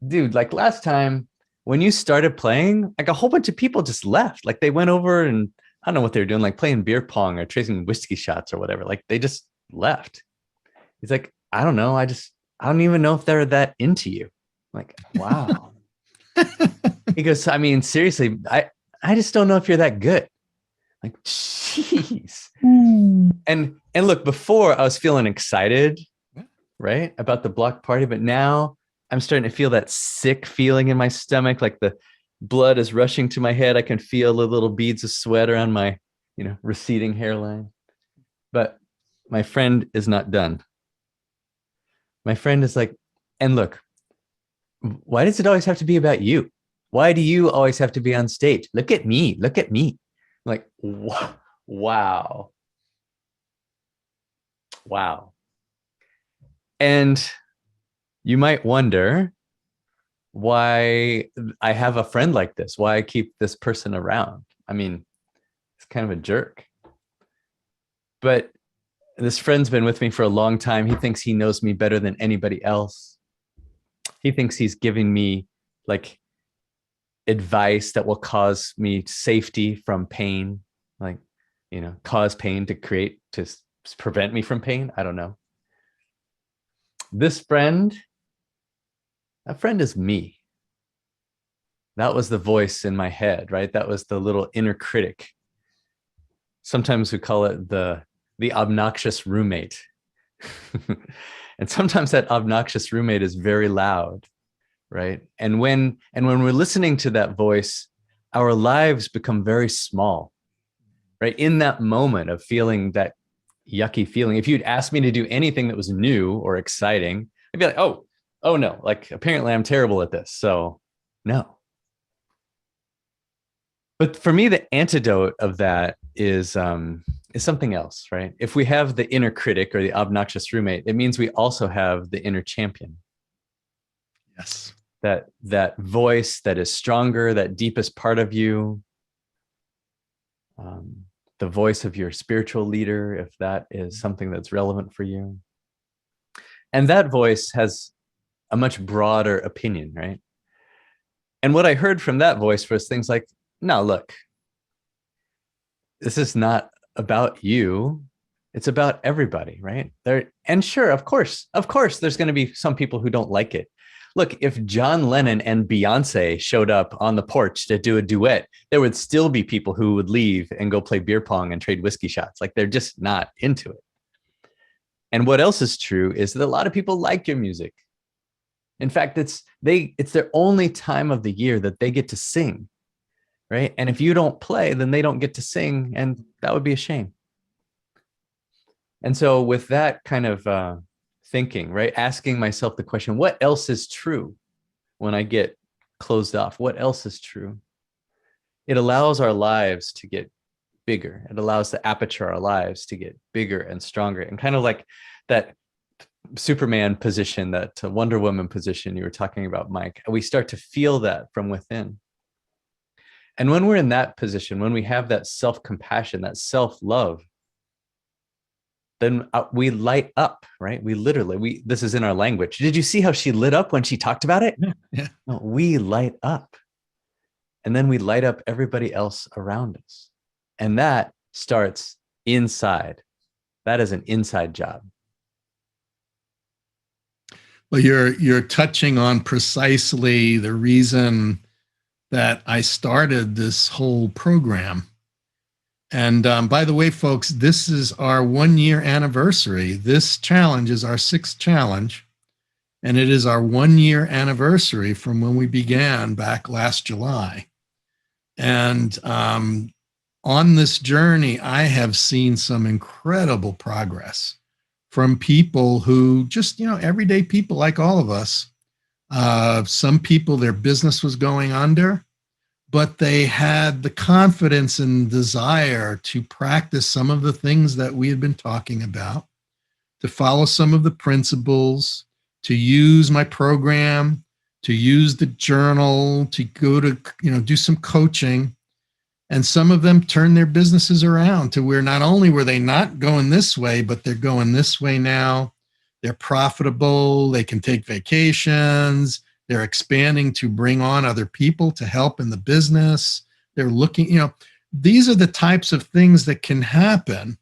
dude, like last time when you started playing, like a whole bunch of people just left. Like they went over and I don't know what they were doing, like playing beer pong or chasing whiskey shots or whatever. Like they just left. He's like, I don't know. I don't even know if they're that into you. I'm like, wow. He goes, I mean, seriously, I just don't know if you're that good. Like, jeez. And look, before I was feeling excited, right, about the block party, but now I'm starting to feel that sick feeling in my stomach, like the blood is rushing to my head. I can feel the little beads of sweat around my, receding hairline. But my friend is not done. My friend is like, and look, why does it always have to be about you? Why do you always have to be on stage? Look at me. Look at me. I'm like, wow. Wow. And you might wonder why I have a friend like this, why I keep this person around. I mean, it's kind of a jerk. But this friend's been with me for a long time. He thinks he knows me better than anybody else. He thinks he's giving me like advice that will cause me safety from pain, like, cause pain to prevent me from pain. I don't know. That friend is me. That was the voice in my head, right? That was the little inner critic. Sometimes we call it the obnoxious roommate. And sometimes that obnoxious roommate is very loud, right? And when we're listening to that voice, our lives become very small, right? In that moment of feeling that yucky feeling, if you'd asked me to do anything that was new or exciting, I'd be like, oh no, like apparently I'm terrible at this, so no. But for me, the antidote of that is something else, right? If we have the inner critic or the obnoxious roommate, it means we also have the inner champion. Yes. that voice that is stronger, that deepest part of you, the voice of your spiritual leader, if that is something that's relevant for you. And that voice has a much broader opinion, right? And what I heard from that voice was things like, no, look, this is not about you. It's about everybody, right? And sure, of course, there's going to be some people who don't like it. Look, if John Lennon and Beyonce showed up on the porch to do a duet, there would still be people who would leave and go play beer pong and trade whiskey shots. Like, they're just not into it. And what else is true is that a lot of people like your music. In fact, it's their only time of the year that they get to sing, right? And if you don't play, then they don't get to sing, and that would be a shame. And so with that kind of thinking, right, asking myself the question, what else is true when I get closed off? What else is true? It allows our lives to get bigger. It allows the aperture of our lives to get bigger and stronger, and kind of like that Superman position, that Wonder Woman position you were talking about, Mike. We start to feel that from within. And when we're in that position, when we have that self-compassion, that self-love, then we light up, right? This is in our language. Did you see how she lit up when she talked about it? Yeah. No, we light up. And then we light up everybody else around us. And that starts inside. That is an inside job. Well, you're touching on precisely the reason that I started this whole program. And by the way, folks, this is our 1-year anniversary. This challenge is our 6th challenge, and it is our 1-year anniversary from when we began back last July. And on this journey, I have seen some incredible progress from people who just, everyday people like all of us. Some people, their business was going under, but they had the confidence and desire to practice some of the things that we had been talking about, to follow some of the principles, to use my program, to use the journal, to go to, do some coaching. And some of them turned their businesses around to where not only were they not going this way, but they're going this way now. They're profitable. They can take vacations. They're expanding to bring on other people to help in the business. They're looking, these are the types of things that can happen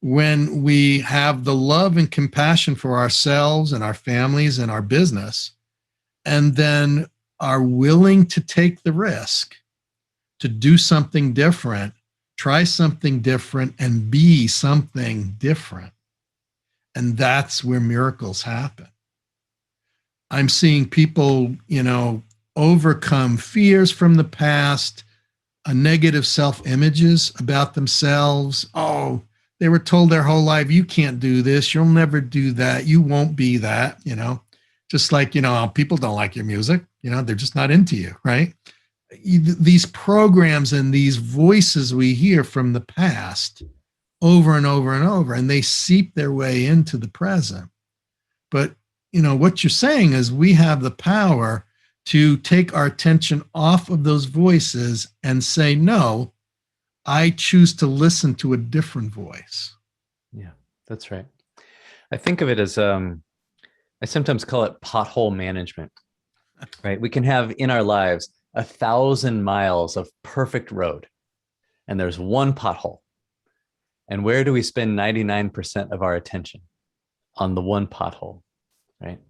when we have the love and compassion for ourselves and our families and our business, and then are willing to take the risk to do something different, try something different, and be something different. And that's where miracles happen. I'm seeing people, overcome fears from the past, negative self-images about themselves. Oh, they were told their whole life, you can't do this, you'll never do that, you won't be that, just like, people don't like your music, they're just not into you, right? These programs and these voices we hear from the past over and over and over, and they seep their way into the present. But, what you're saying is we have the power to take our attention off of those voices and say, no, I choose to listen to a different voice. Yeah, that's right. I think of it as, I sometimes call it pothole management, right? We can have in our lives 1,000 miles of perfect road, and there's one pothole. And where do we spend 99% of our attention? On the one pothole, right?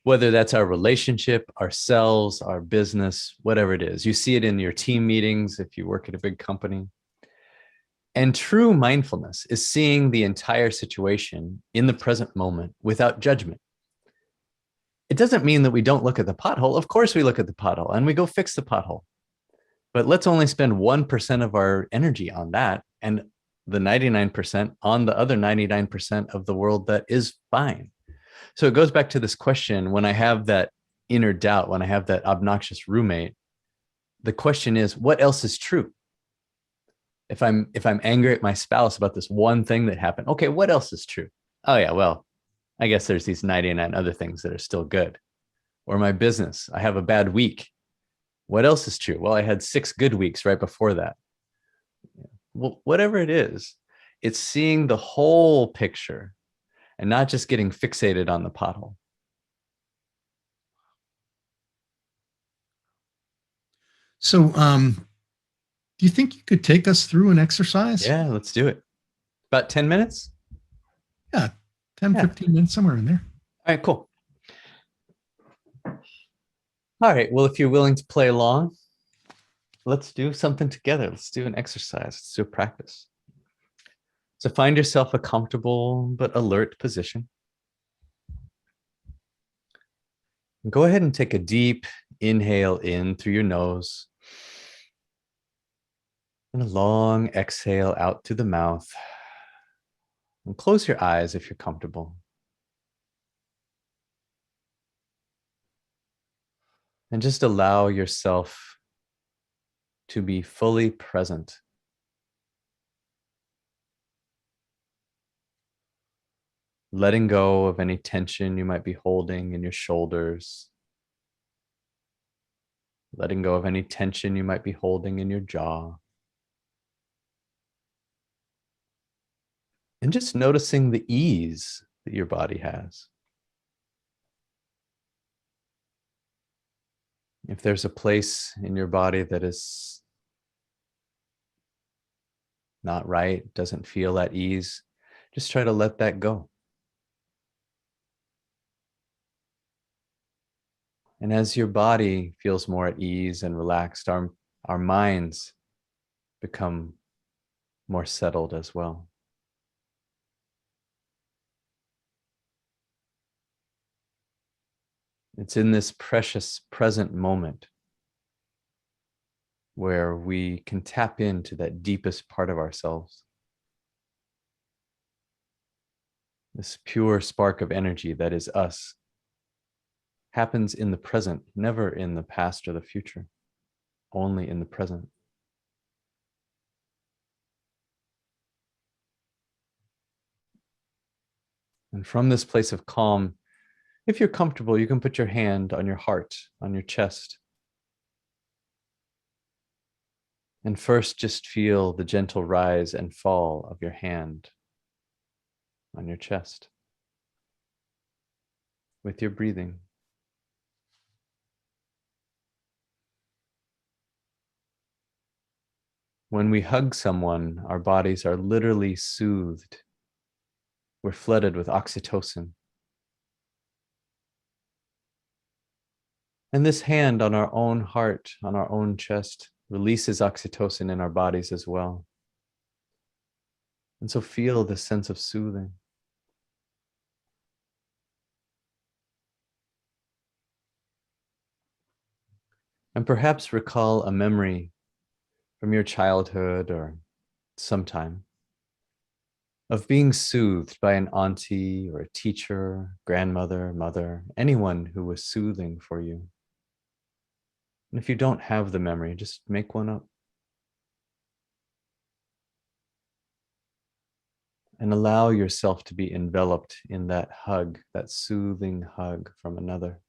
Whether that's our relationship, ourselves, our business, whatever it is. You see it in your team meetings if you work at a big company. And true mindfulness is seeing the entire situation in the present moment without judgment. It doesn't mean that we don't look at the pothole. Of course we look at the pothole and we go fix the pothole. But let's only spend 1% of our energy on that, and the 99% on the other 99% of the world that is fine. So it goes back to this question, when I have that inner doubt, when I have that obnoxious roommate, the question is, what else is true? If I'm angry at my spouse about this one thing that happened, okay, what else is true? Oh yeah, well, I guess there's these 99 other things that are still good. Or my business, I have a bad week. What else is true? Well, I had 6 good weeks right before that. Well, whatever it is, it's seeing the whole picture and not just getting fixated on the pothole. So, do you think you could take us through an exercise? Yeah, let's do it. About 10 minutes? Yeah, 10, Yeah. 15 minutes, somewhere in there. All right, cool. All right, well, if you're willing to play along, let's do something together. Let's do an exercise. Let's do a practice. So find yourself a comfortable but alert position. Go ahead and take a deep inhale in through your nose and a long exhale out through the mouth. And close your eyes if you're comfortable. And just allow yourself to be fully present. Letting go of any tension you might be holding in your shoulders. Letting go of any tension you might be holding in your jaw. And just noticing the ease that your body has. If there's a place in your body that is not right, doesn't feel at ease, just try to let that go. And as your body feels more at ease and relaxed, our minds become more settled as well. It's in this precious present moment where we can tap into that deepest part of ourselves. This pure spark of energy that is us happens in the present, never in the past or the future, only in the present. And from this place of calm, if you're comfortable, you can put your hand on your heart, on your chest. And first, just feel the gentle rise and fall of your hand on your chest with your breathing. When we hug someone, our bodies are literally soothed. We're flooded with oxytocin. And this hand on our own heart, on our own chest, releases oxytocin in our bodies as well. And so feel the sense of soothing. And perhaps recall a memory from your childhood or sometime of being soothed by an auntie or a teacher, grandmother, mother, anyone who was soothing for you. And if you don't have the memory, just make one up. And allow yourself to be enveloped in that hug, that soothing hug from another.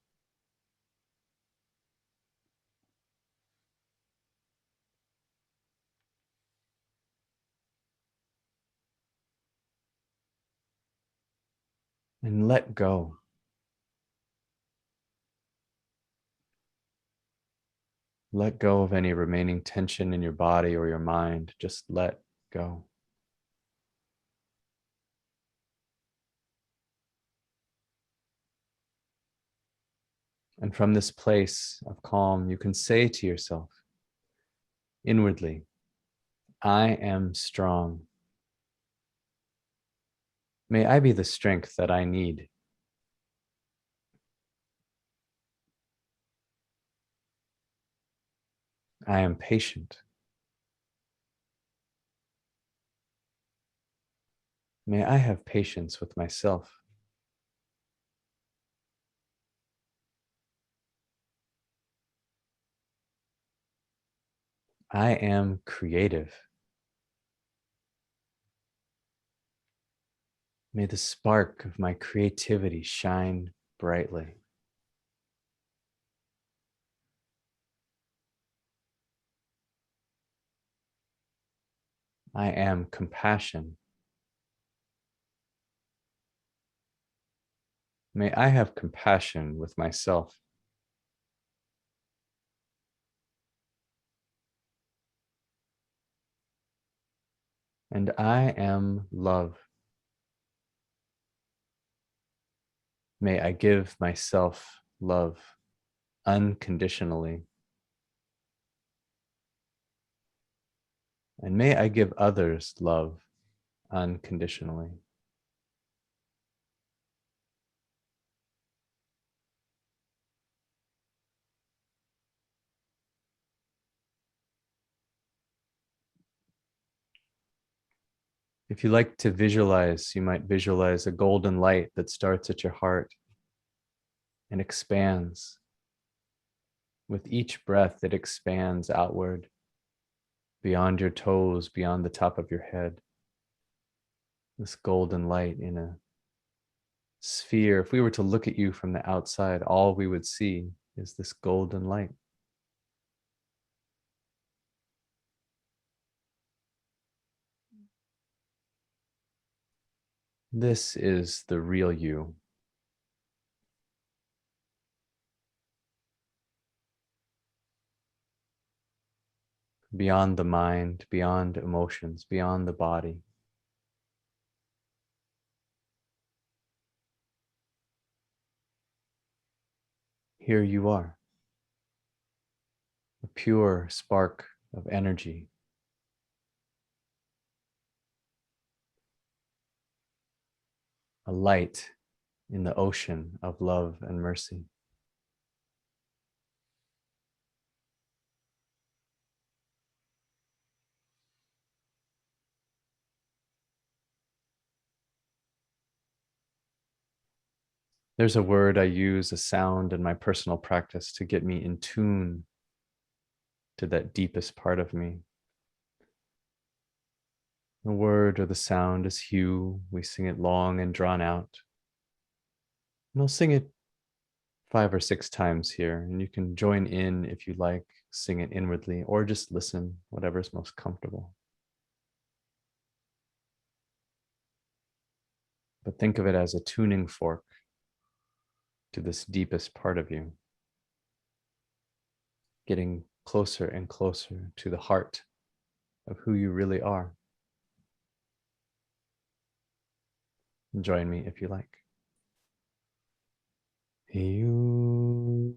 And let go. Let go of any remaining tension in your body or your mind. Just let go. And from this place of calm, you can say to yourself inwardly, I am strong. May I be the strength that I need. I am patient. May I have patience with myself. I am creative. May the spark of my creativity shine brightly. I am compassion. May I have compassion with myself. And I am love. May I give myself love unconditionally. And may I give others love unconditionally. If you like to visualize, you might visualize a golden light that starts at your heart and expands. With each breath, it expands outward, beyond your toes, beyond the top of your head. This golden light in a sphere. If we were to look at you from the outside, all we would see is this golden light. This is the real you. Beyond the mind, beyond emotions, beyond the body. Here you are, a pure spark of energy, a light in the ocean of love and mercy. There's a word I use, a sound in my personal practice to get me in tune to that deepest part of me. The word or the sound is hue. We sing it long and drawn out. And I'll sing it 5 or 6 times here, and you can join in if you like, sing it inwardly, or just listen, whatever's most comfortable. But think of it as a tuning fork to this deepest part of you, getting closer and closer to the heart of who you really are. Join me if you like. You.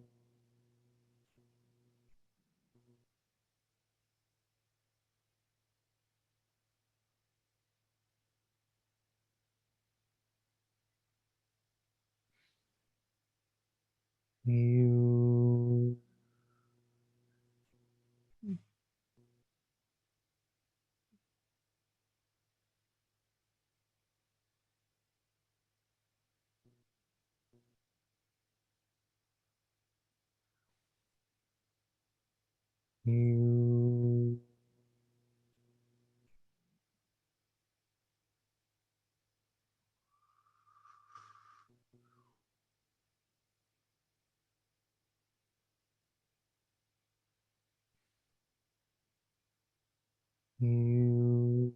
You. You. You.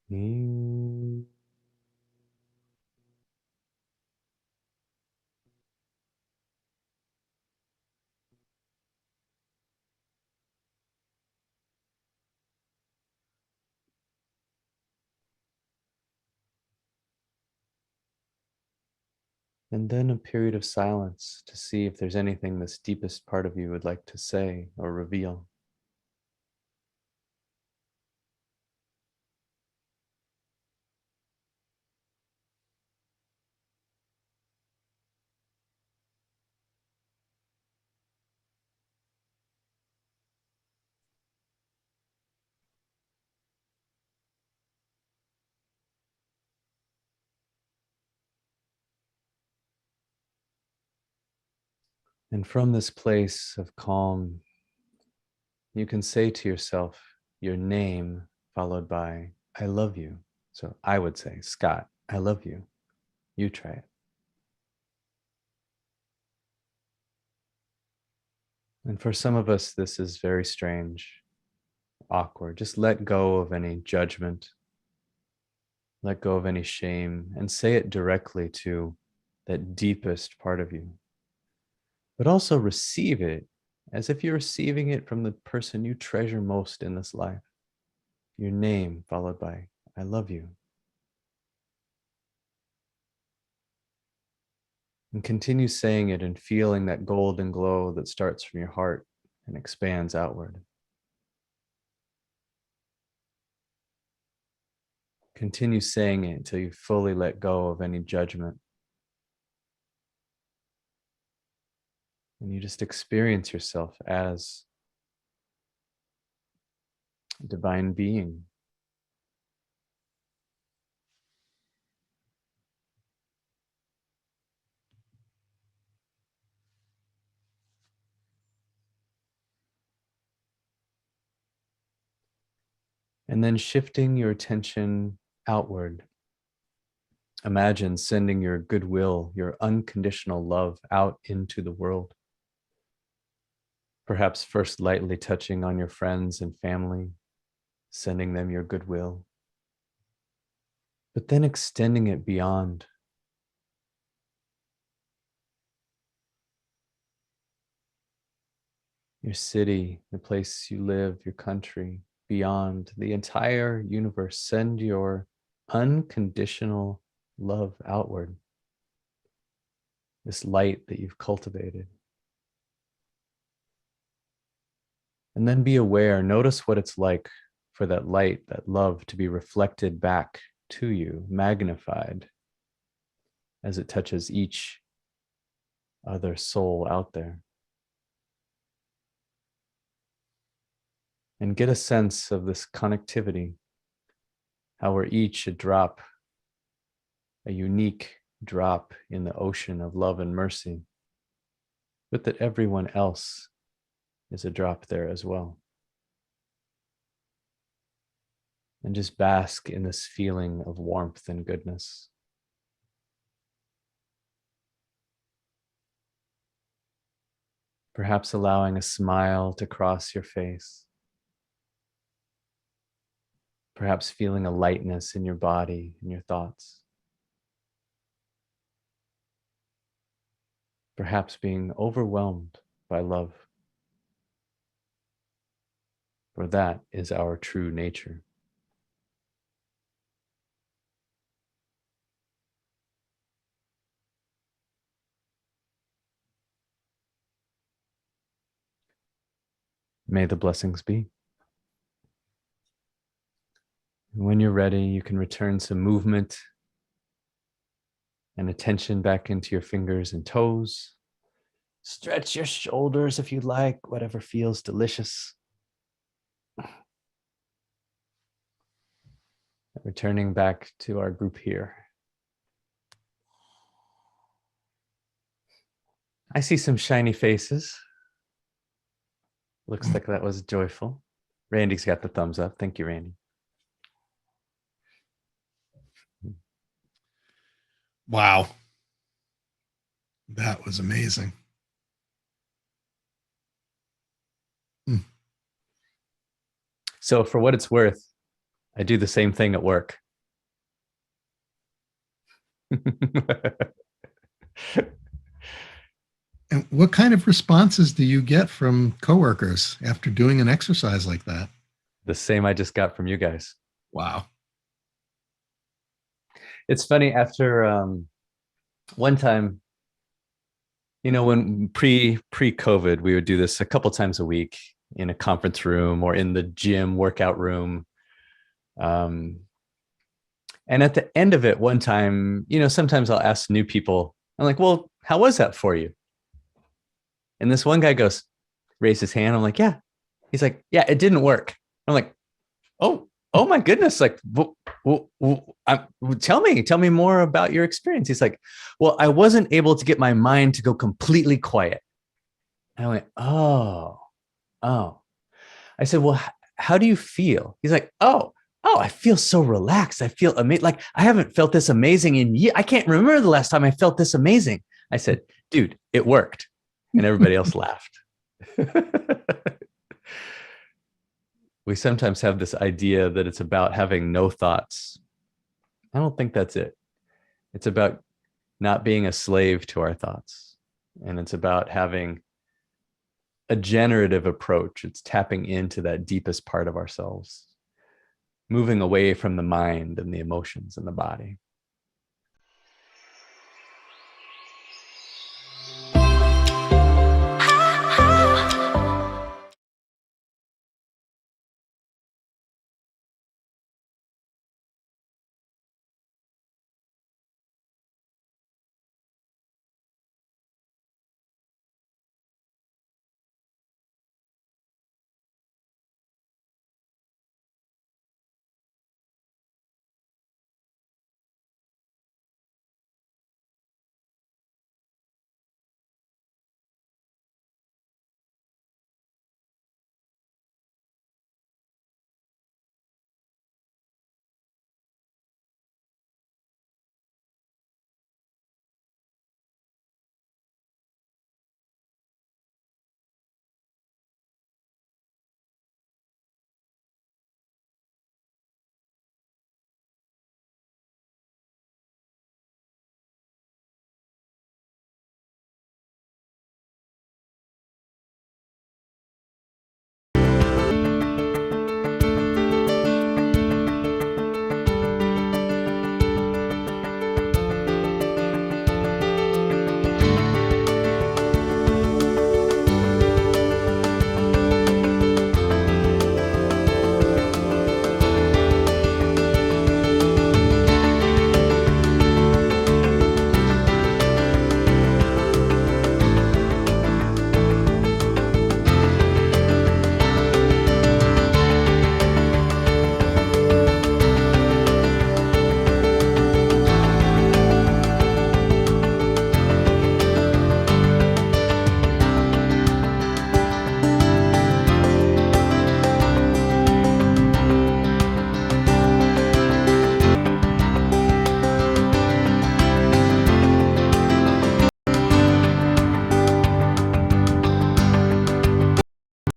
You. And then a period of silence to see if there's anything this deepest part of you would like to say or reveal. And from this place of calm, you can say to yourself, your name followed by I love you. So I would say, Scott, I love you. You try it. And for some of us, this is very strange, awkward. Just let go of any judgment, let go of any shame, and say it directly to that deepest part of you. But also receive it as if you're receiving it from the person you treasure most in this life. Your name followed by I love you. And continue saying it and feeling that golden glow that starts from your heart and expands outward. Continue saying it until you fully let go of any judgment. And you just experience yourself as a divine being. And then shifting your attention outward. Imagine sending your goodwill, your unconditional love out into the world. Perhaps first lightly touching on your friends and family, sending them your goodwill, but then extending it beyond. Your city, the place you live, your country, beyond the entire universe. Send your unconditional love outward. This light that you've cultivated. And then be aware, notice what it's like for that light, that love to be reflected back to you, magnified as it touches each other soul out there. And get a sense of this connectivity, how we're each a drop, a unique drop in the ocean of love and mercy, but that everyone else is a drop there as well. And just bask in this feeling of warmth and goodness. Perhaps allowing a smile to cross your face. Perhaps feeling a lightness in your body and your thoughts. Perhaps being overwhelmed by love. For that is our true nature. May the blessings be. When you're ready, you can return some movement and attention back into your fingers and toes. Stretch your shoulders if you like, whatever feels delicious. Returning back to our group here. I see some shiny faces. Looks like that was joyful. Randy's got the thumbs up. Thank you, Randy. Wow. That was amazing. So for what it's worth, I do the same thing at work. And what kind of responses do you get from coworkers after doing an exercise like that? The same I just got from you guys. Wow. It's funny, after one time, when pre-COVID, we would do this a couple times a week in a conference room or in the gym workout room. And at the end of it, one time, sometimes I'll ask new people, I'm like, well, how was that for you? And this one guy raised his hand. I'm like, yeah. He's like, yeah, it didn't work. I'm like, oh my goodness. Like, tell me more about your experience. He's like, well, I wasn't able to get my mind to go completely quiet. And I went, oh. I said, well, how do you feel? He's like, oh, I feel so relaxed. I feel amazing. Like I haven't felt this amazing in years. I can't remember the last time I felt this amazing. I said, dude, it worked. And everybody else laughed. We sometimes have this idea that it's about having no thoughts. I don't think that's it. It's about not being a slave to our thoughts. And it's about having a generative approach. It's tapping into that deepest part of ourselves, moving away from the mind and the emotions and the body.